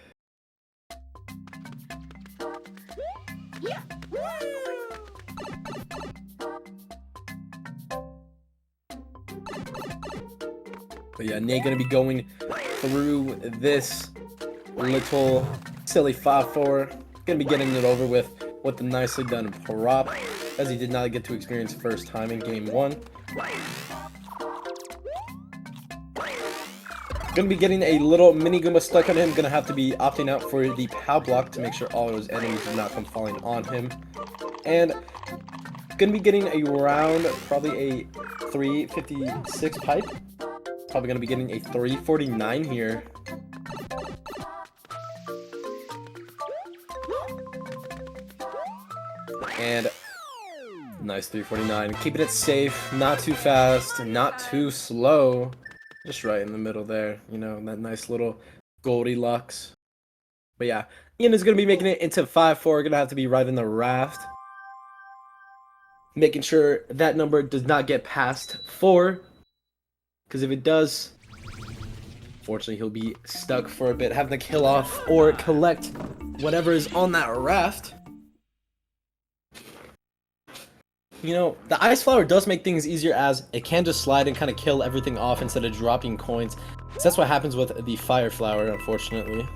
But yeah, Nate gonna be going through this little silly 5-4. Gonna be getting it over with the nicely done prop, as he did not get to experience first time in game 1. Gonna be getting a little mini Goomba stuck on him. Gonna have to be opting out for the POW block to make sure all of his enemies do not come falling on him. And gonna be getting around probably a 356 pipe. Probably gonna be getting a 349 here. And nice 349. Keeping it safe, not too fast, not too slow. Just right in the middle there, you know, that nice little Goldilocks. But yeah, Ian is going to be making it into 5-4. Going to have to be right in the raft. Making sure that number does not get past 4. Because if it does, fortunately, he'll be stuck for a bit, having to kill off or collect whatever is on that raft. You know, the Ice Flower does make things easier, as it can just slide and kind of kill everything off instead of dropping coins. So that's what happens with the Fire Flower, unfortunately.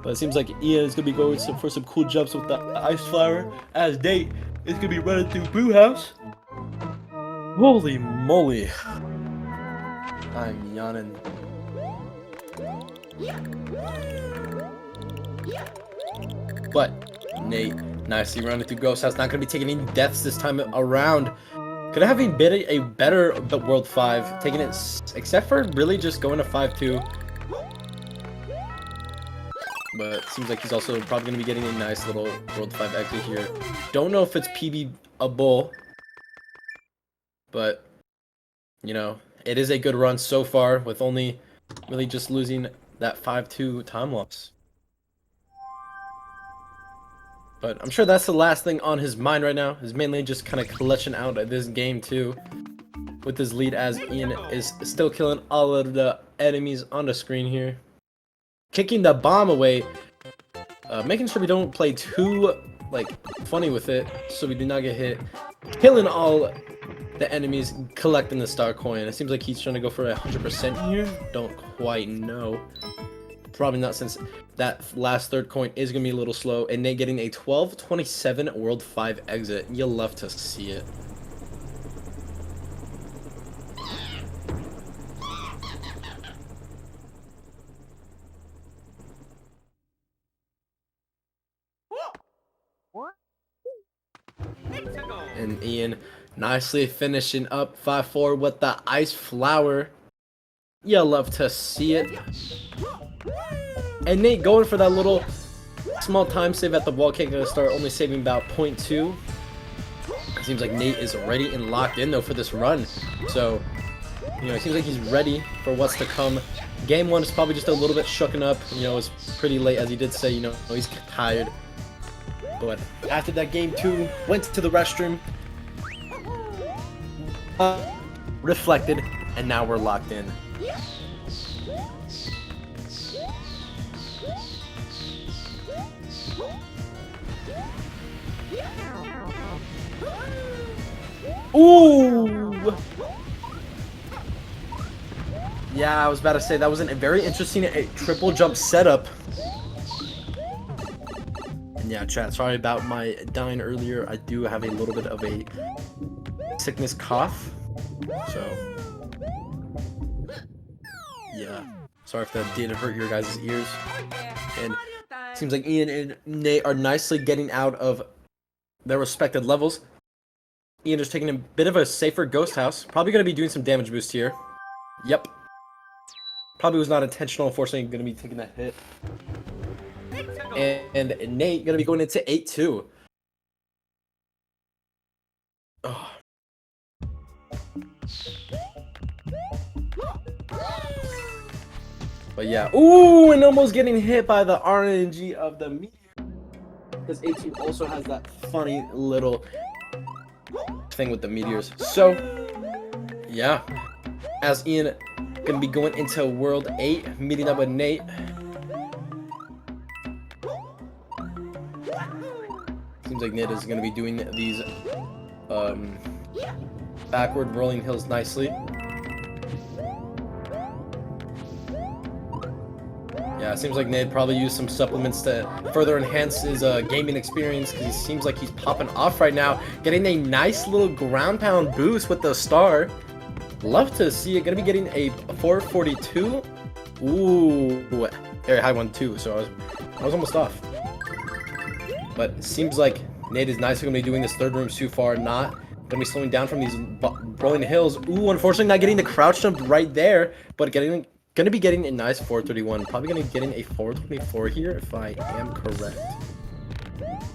But it seems like Ian is going to be going for some cool jumps with the Ice Flower, as Nate is going to be running through Brew House. Holy moly. I'm yawning. But Nate nicely running through Ghost House. Not going to be taking any deaths this time around. Could have been a better World 5. Taking it, except for really just going to 5-2. But it seems like he's also probably going to be getting a nice little World 5 exit here. Don't know if it's PB-able. But, you know, it is a good run so far, with only really just losing that 5-2 time lapse. But I'm sure that's the last thing on his mind right now. Is mainly just kind of clutching out at this game too, with his lead, as Ian is still killing all of the enemies on the screen here. Kicking the bomb away, making sure we don't play too funny with it, so we do not get hit. Killing all the enemies, collecting the star coin. It seems like he's trying to go for 100% here. Don't quite know. Probably not, since that last third coin is going to be a little slow. And Nate getting a 12-27 World 5 exit. You'll love to see it. And Ian nicely finishing up 5-4 with the Ice Flower. You'll love to see it. And Nate going for that little small time save at the wall kick at the start, only saving about 0.2. It seems like Nate is ready and locked in though for this run. So, you know, it seems like he's ready for what's to come. Game 1 is probably just a little bit shooken up. You know, it's pretty late, as he did say, you know, he's tired. But after that, Game 2 went to the restroom, reflected, and now we're locked in. Ooh! Yeah, I was about to say that was a very interesting triple jump setup. And yeah, chat, sorry about my dying earlier. I do have a little bit of a sickness cough. So, yeah. Sorry if that did hurt your guys' ears. And it seems like Ian and Nate are nicely getting out of their respected levels. Ian is taking a bit of a safer ghost house. Probably going to be doing some damage boost here. Yep. Probably was not intentional. Unfortunately, going to be taking that hit. And Nate going to be going into 8-2. Oh. But yeah. Ooh, and almost getting hit by the RNG of the meteor. Because 8-2 also has that funny little thing with the meteors. So, yeah. As Ian gonna be going into World 8, meeting up with Nate. Seems like Nate is gonna be doing these backward rolling hills nicely. Yeah, it seems like Nate probably used some supplements to further enhance his gaming experience, because he seems like he's popping off right now, getting a nice little ground pound boost with the star. Love to see it. Gonna be getting a 442. Ooh, very high one too. So I was almost off. But it seems like Nate is nicely gonna be doing this third room too far. Not gonna be slowing down from these rolling hills. Ooh, unfortunately not getting the crouch jump right there, but gonna be getting a nice 431. Probably gonna be getting a 424 here if I am correct.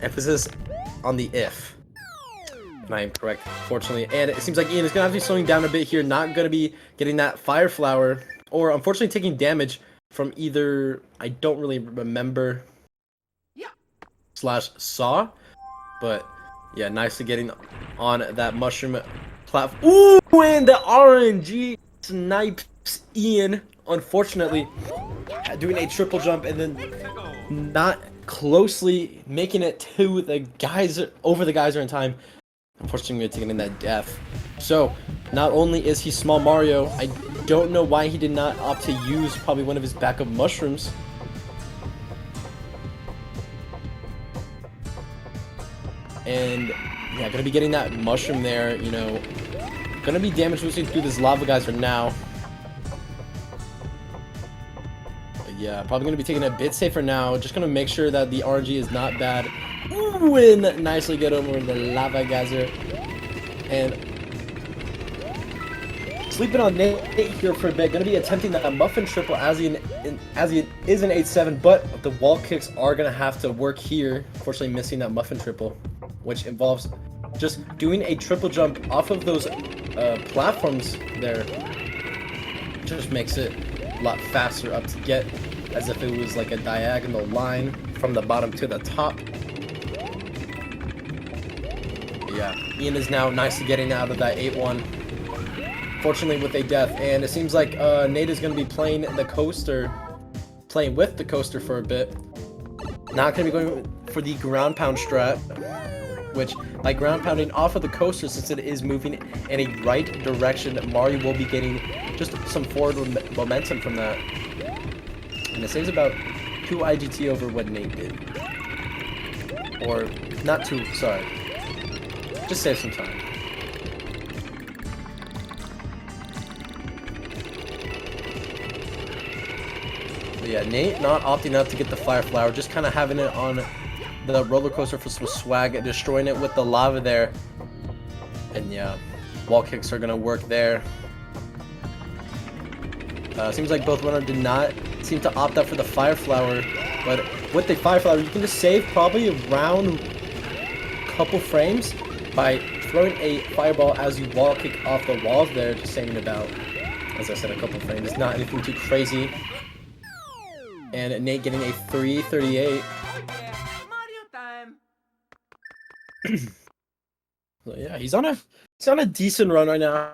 Emphasis on the if. And I am correct, fortunately. And it seems like Ian is going to have to be slowing down a bit here. Not going to be getting that fire flower. Or unfortunately taking damage from either, I don't really remember, slash saw. But yeah, nicely getting on that mushroom platform. Ooh, and the RNG snipes Ian. Unfortunately, doing a triple jump and then not closely making it to the geyser, over the geyser in time. Unfortunately, we're taking in that death. So, not only is he small Mario, I don't know why he did not opt to use probably one of his backup mushrooms. And, yeah, gonna be getting that mushroom there, you know. Gonna be damage boosting through this lava geyser now. But yeah, probably gonna be taking it a bit safer now. Just gonna make sure that the RNG is not bad. Ooh, and nicely get over the lava geyser. And sleeping on Nate here for a bit. Gonna be attempting that muffin triple as he is an 8-7, but the wall kicks are gonna have to work here. Unfortunately, missing that muffin triple, which involves just doing a triple jump off of those platforms there. Just makes it a lot faster up to get, as if it was like a diagonal line from the bottom to the top. Yeah, Ian is now nicely getting out of that 8-1. Fortunately with a death, and it seems like Nate is going to be playing with the coaster for a bit. Not going to be going for the ground pound strat, which by ground pounding off of the coaster, since it is moving in a right direction, Mario will be getting just some forward momentum from that. And it saves about 2 IGT over what Nate did. Or, not 2, sorry. Just save some time. But yeah, Nate not opting out to get the fire flower, just kind of having it on the roller coaster for some swag, destroying it with the lava there. And yeah, wall kicks are gonna work there. Seems like both runners did not seem to opt out for the fire flower, but with the fire flower, you can just save probably around a couple frames by throwing a fireball as you wall kick off the walls there, just saving about, as I said, a couple frames. Not anything too crazy. And Nate getting a 338. Mario time. So yeah, he's on a decent run right now.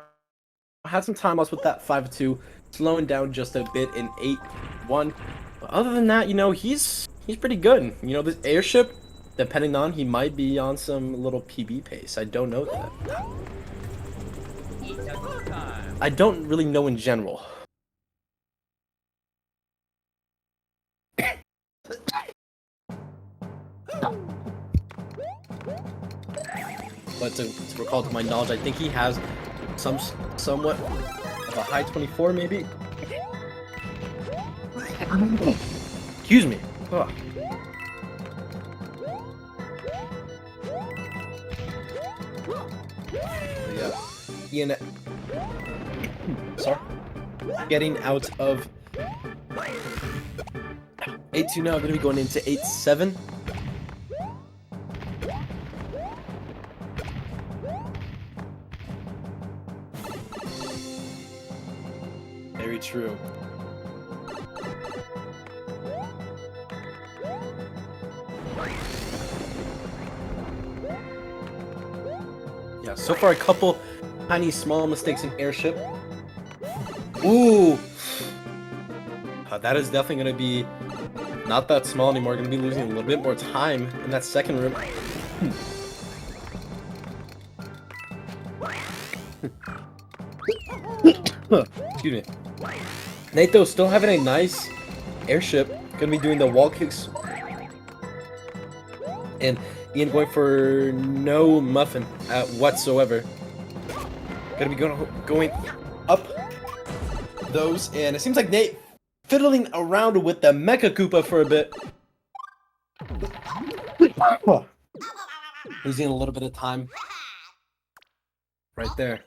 Had some time loss with that 5-2, slowing down just a bit in 8-1. But other than that, you know, he's pretty good. You know, this airship depending on, he might be on some little PB pace. I don't know that. It's a good time. I don't really know in general. But to recall to my knowledge, I think he has somewhat of a high 24, maybe. Excuse me. Ugh. Yeah, Ian. Sorry. Getting out of 8-2 now. Going to be going into 8-7. Very true. Yeah, so far a couple tiny small mistakes in airship. Ooh! That is definitely going to be not that small anymore. Going to be losing a little bit more time in that second room. Excuse me. Nate, though, still having a nice airship. Going to be doing the wall kicks. And Ian going for no muffin whatsoever. Going to be going up those. And it seems like Nate fiddling around with the Mecha Koopa for a bit. Losing a little bit of time. Right there.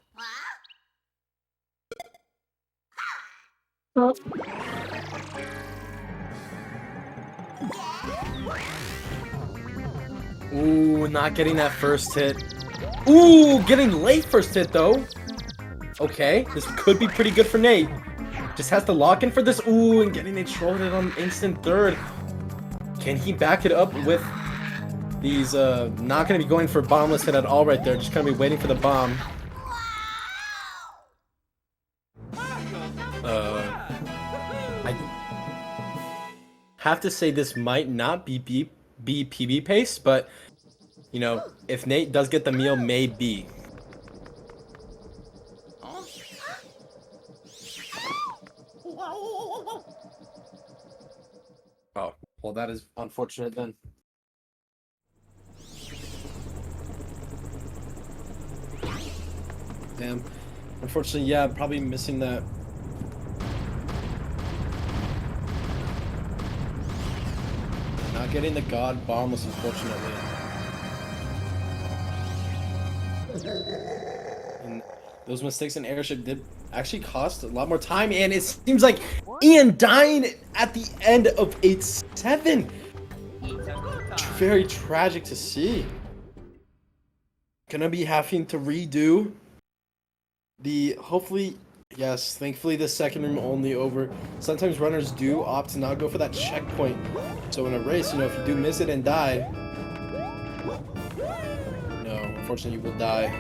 Ooh, not getting that first hit. Ooh, getting late first hit though. Okay, this could be pretty good for Nate. Just has to lock in for this. Ooh, and getting it shrouded on instant third. Can he back it up with these, not going to be going for bombless hit at all right there. Just going to be waiting for the bomb. I have to say this might not be PB pace, but, you know, if Nate does get the meal, maybe. Oh, well, that is unfortunate then. Damn. Unfortunately, yeah, probably missing that. Not getting the God bombless, unfortunately. And those mistakes in airship did actually cost a lot more time, and it seems like Ian dying at the end of 8-7. Very tragic to see. Gonna be having to redo the, hopefully, yes, thankfully the second room only over. Sometimes runners do opt to not go for that checkpoint. So in a race, you know, if you do miss it and die, no, unfortunately you will die.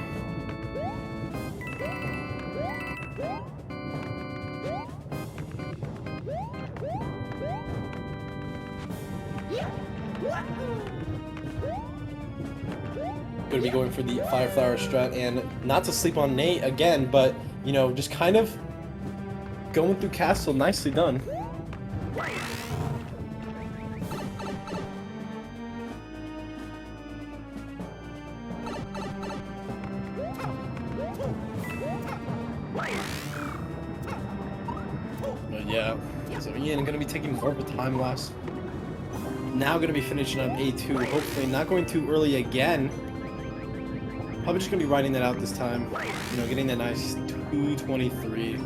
Gonna be going for the Fire Flower strat, and not to sleep on Nate again, but, you know, just kind of going through castle. Nicely done. But yeah, so Ian gonna be taking more of a time lapse. Now gonna be finishing up A2. Hopefully not going too early again. Probably just gonna be riding that out this time. You know, getting that nice 223.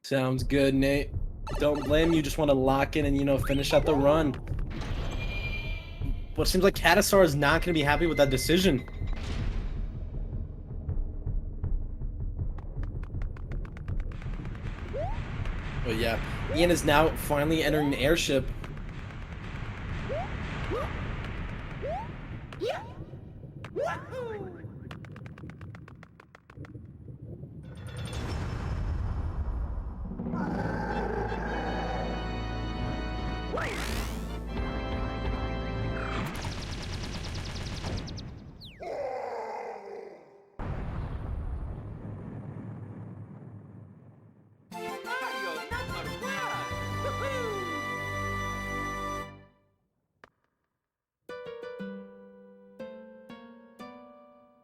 Sounds good, Nate. Don't blame you. Just want to lock in and, you know, finish out the run. But it seems like Catasar is not going to be happy with that decision. But yeah, Ian is now finally entering the airship. Mario number one! Woohoo!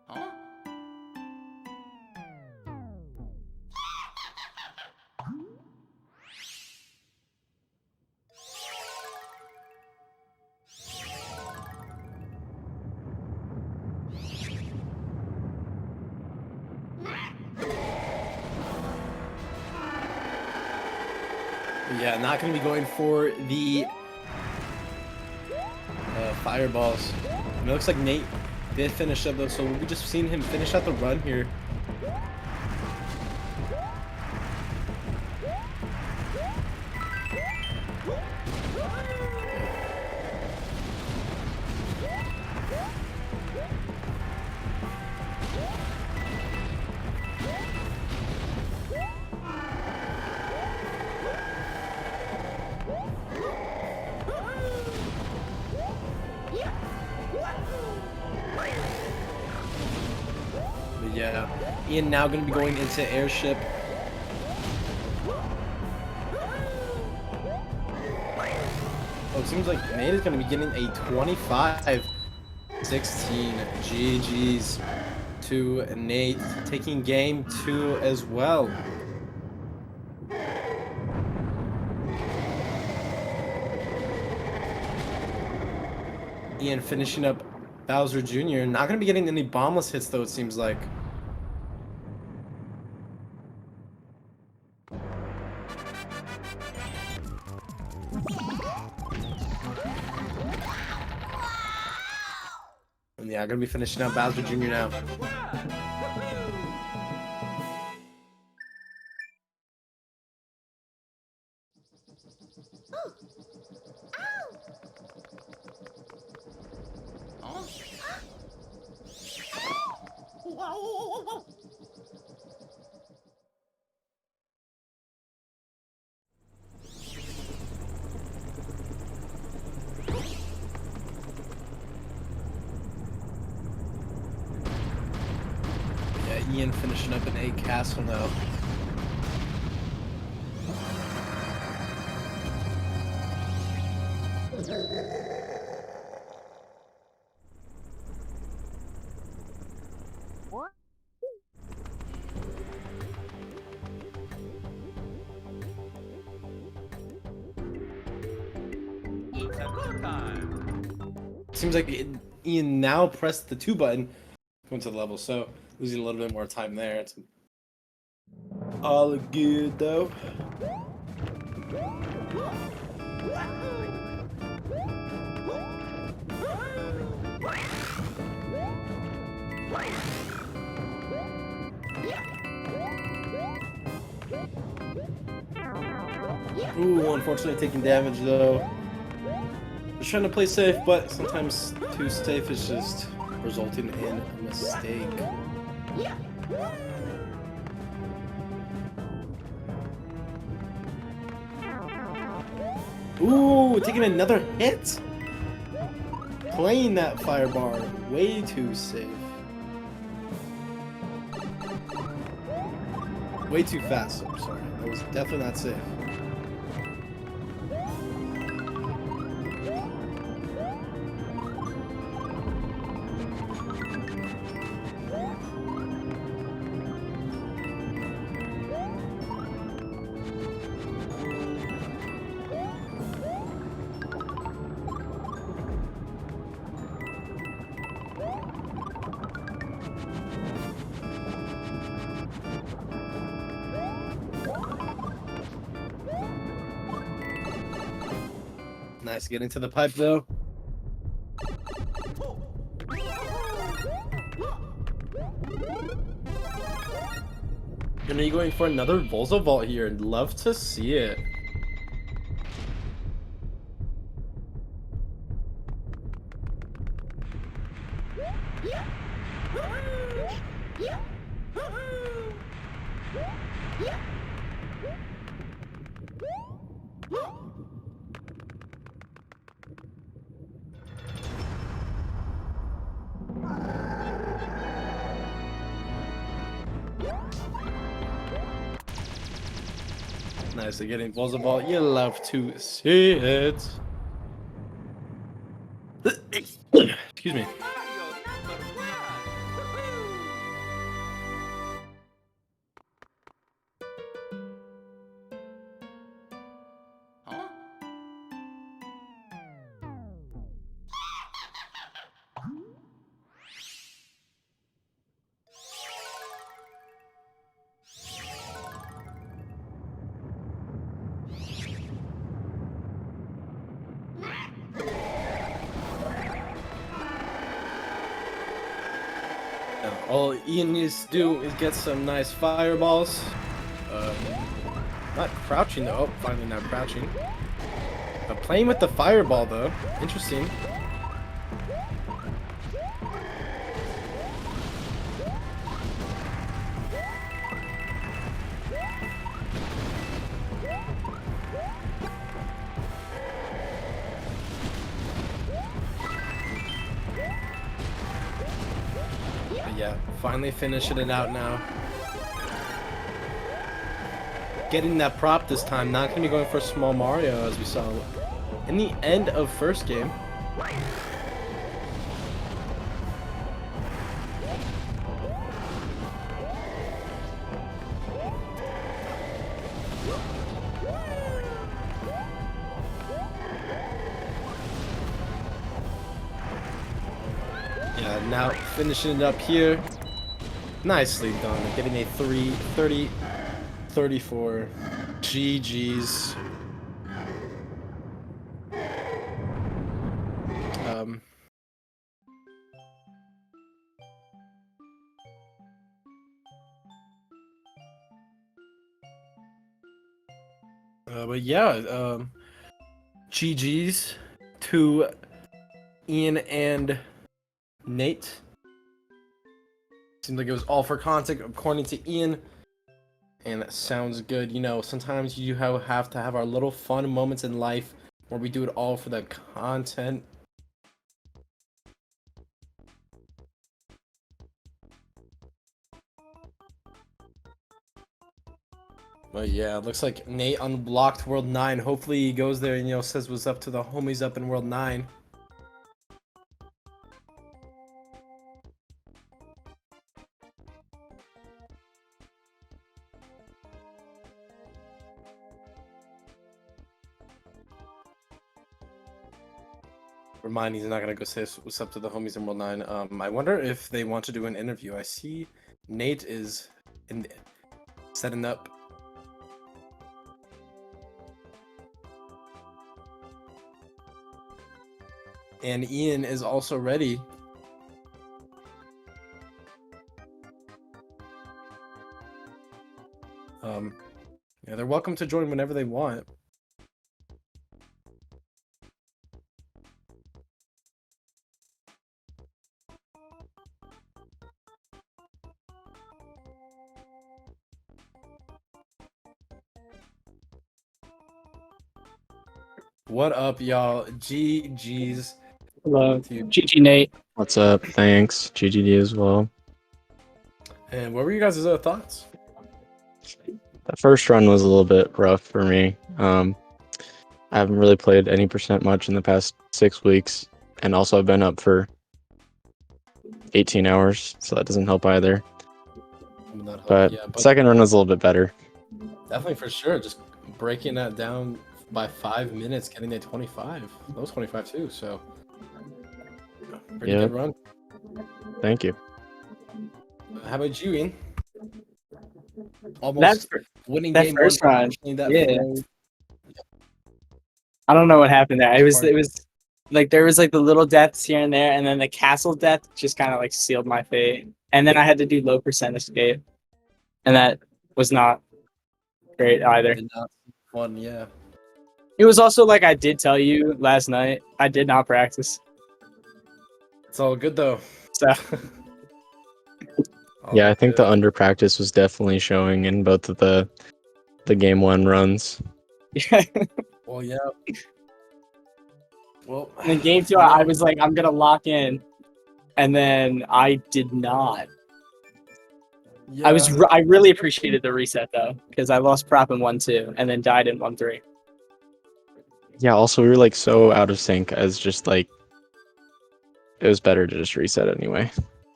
Huh? Yeah, not going to be going for the fireballs. And it looks like Nate did finish up though, so we just seen him finish out the run here. But yeah, Ian now going to be going into airship. Oh, it seems like Nate is going to be getting a 25-16. GG's to Nate, taking game 2 as well. Ian finishing up Bowser Jr. Not going to be getting any bombless hits though, it seems like. And yeah, going to be finishing up Bowser Jr. now. Number one! Woohoo! Huh? Yeah, Ian finishing up an 8 castle now. It's a go time! Seems like Ian now pressed the 2 button going to the level, so losing a little bit more time there. It's all good though. Ooh, unfortunately taking damage though. Just trying to play safe, but sometimes too safe is just resulting in a mistake. Ooh, taking another hit. Playing that fire bar way too safe. Way too fast, I'm sorry. That was definitely not safe. Nice getting to the pipe though. And are you going for another Volzo Vault here? I'd love to see it. Nicely getting balls of ball. You love to see it. Excuse me. Mario number 1. Woohoo! Huh? Now, all Ian needs to do is get some nice fireballs. Not crouching though. Oh, finally not crouching. But playing with the fireball though. Interesting. But yeah, finally finishing it out now. Getting that prop this time, not gonna be going for small Mario as we saw in the end of first game. Yeah, now finishing it up here. Nicely done. Getting a 30, 34. GG's. But yeah, GG's to Ian and Nate. Seems like it was all for content according to Ian. And that sounds good. You know, sometimes you have to have our little fun moments in life where we do it all for the content. But yeah, it looks like Nate unblocked World 9. Hopefully he goes there and, you know, says what's up to the homies up in World 9. Remind he's not gonna go say what's up to the homies in World 9. I wonder if they want to do an interview. I see Nate is setting up. And Ian is also ready. Yeah, they're welcome to join whenever they want. What up, y'all? GG's. Hello, GG Nate. What's up? Thanks. GGD as well. And what were you guys' thoughts? The first run was a little bit rough for me. I haven't really played any percent much in the past 6 weeks, and also I've been up for 18 hours, so that doesn't help either. But Yeah, second run was a little bit better. definitely for sure. Just breaking that down by 5 minutes, getting a 25. That was 25 too, so pretty Yep. good run. Thank you. How about you, Ian? Almost winning that game first one. run, Unfortunately, that yeah. failed. I don't know what happened there. It was like there was like the little deaths here and there, and then the castle death just kind of like sealed my fate. And then I had to do low percent escape, and that was not great either. Did not fun, yeah. It was also like I did tell you last night, I did not practice. It's all good though. So Yeah, I think the good. under practice was definitely showing in both of the game one runs. yeah. Well, yeah. Well, And then game two, I was like, I'm gonna lock in, and then I did not. Yeah. I really appreciated the reset though, because I lost prop in 1-2 and then died in 1-3. Yeah, also we were like so out of sync as just like it was better to just reset anyway.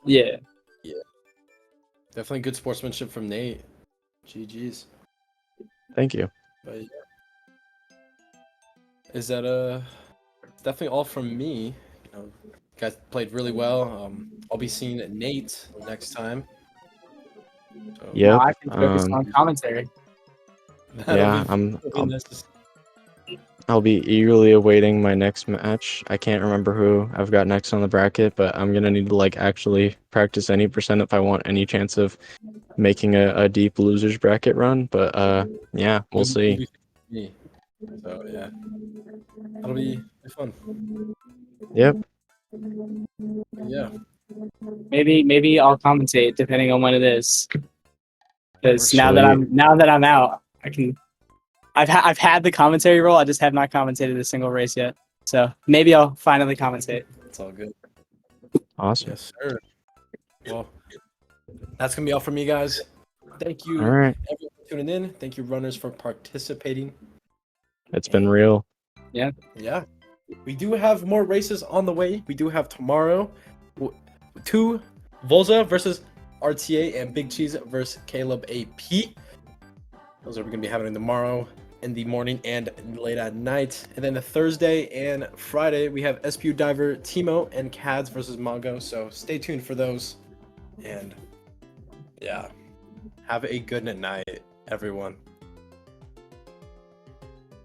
Yeah. Definitely good sportsmanship from Nate. GG's. Thank you. But yeah. Is that definitely all from me. You know, you guys played really well. I'll be seeing Nate next time. So Now Yep. I can focus on commentary. Yeah, that'll be necessary. I'll be eagerly awaiting my next match. I can't remember who I've got next on the bracket, but I'm gonna need to like actually practice any percent if I want any chance of making a deep losers bracket run. But yeah, we'll see. Me. So yeah, that'll be fun. Yep. Yeah, Maybe I'll commentate depending on when it is. Because now Actually- that I'm out, I can. I've had the commentary role. I just have not commentated a single race yet. So maybe I'll finally commentate. it's all good. Awesome. Yes, sir. Well, that's gonna be all from me, guys. Thank you, All right. everyone, for tuning in. Thank you, runners, for participating. It's been real. Yeah, we do have more races on the way. We do have tomorrow, 2 Volza versus RTA and Big Cheese versus Caleb AP. Those are going to be happening tomorrow in the morning and late at night. And then the Thursday and Friday, we have SPU Diver, Timo, and Cads versus Mongo. So stay tuned for those. And yeah, have a good night, everyone.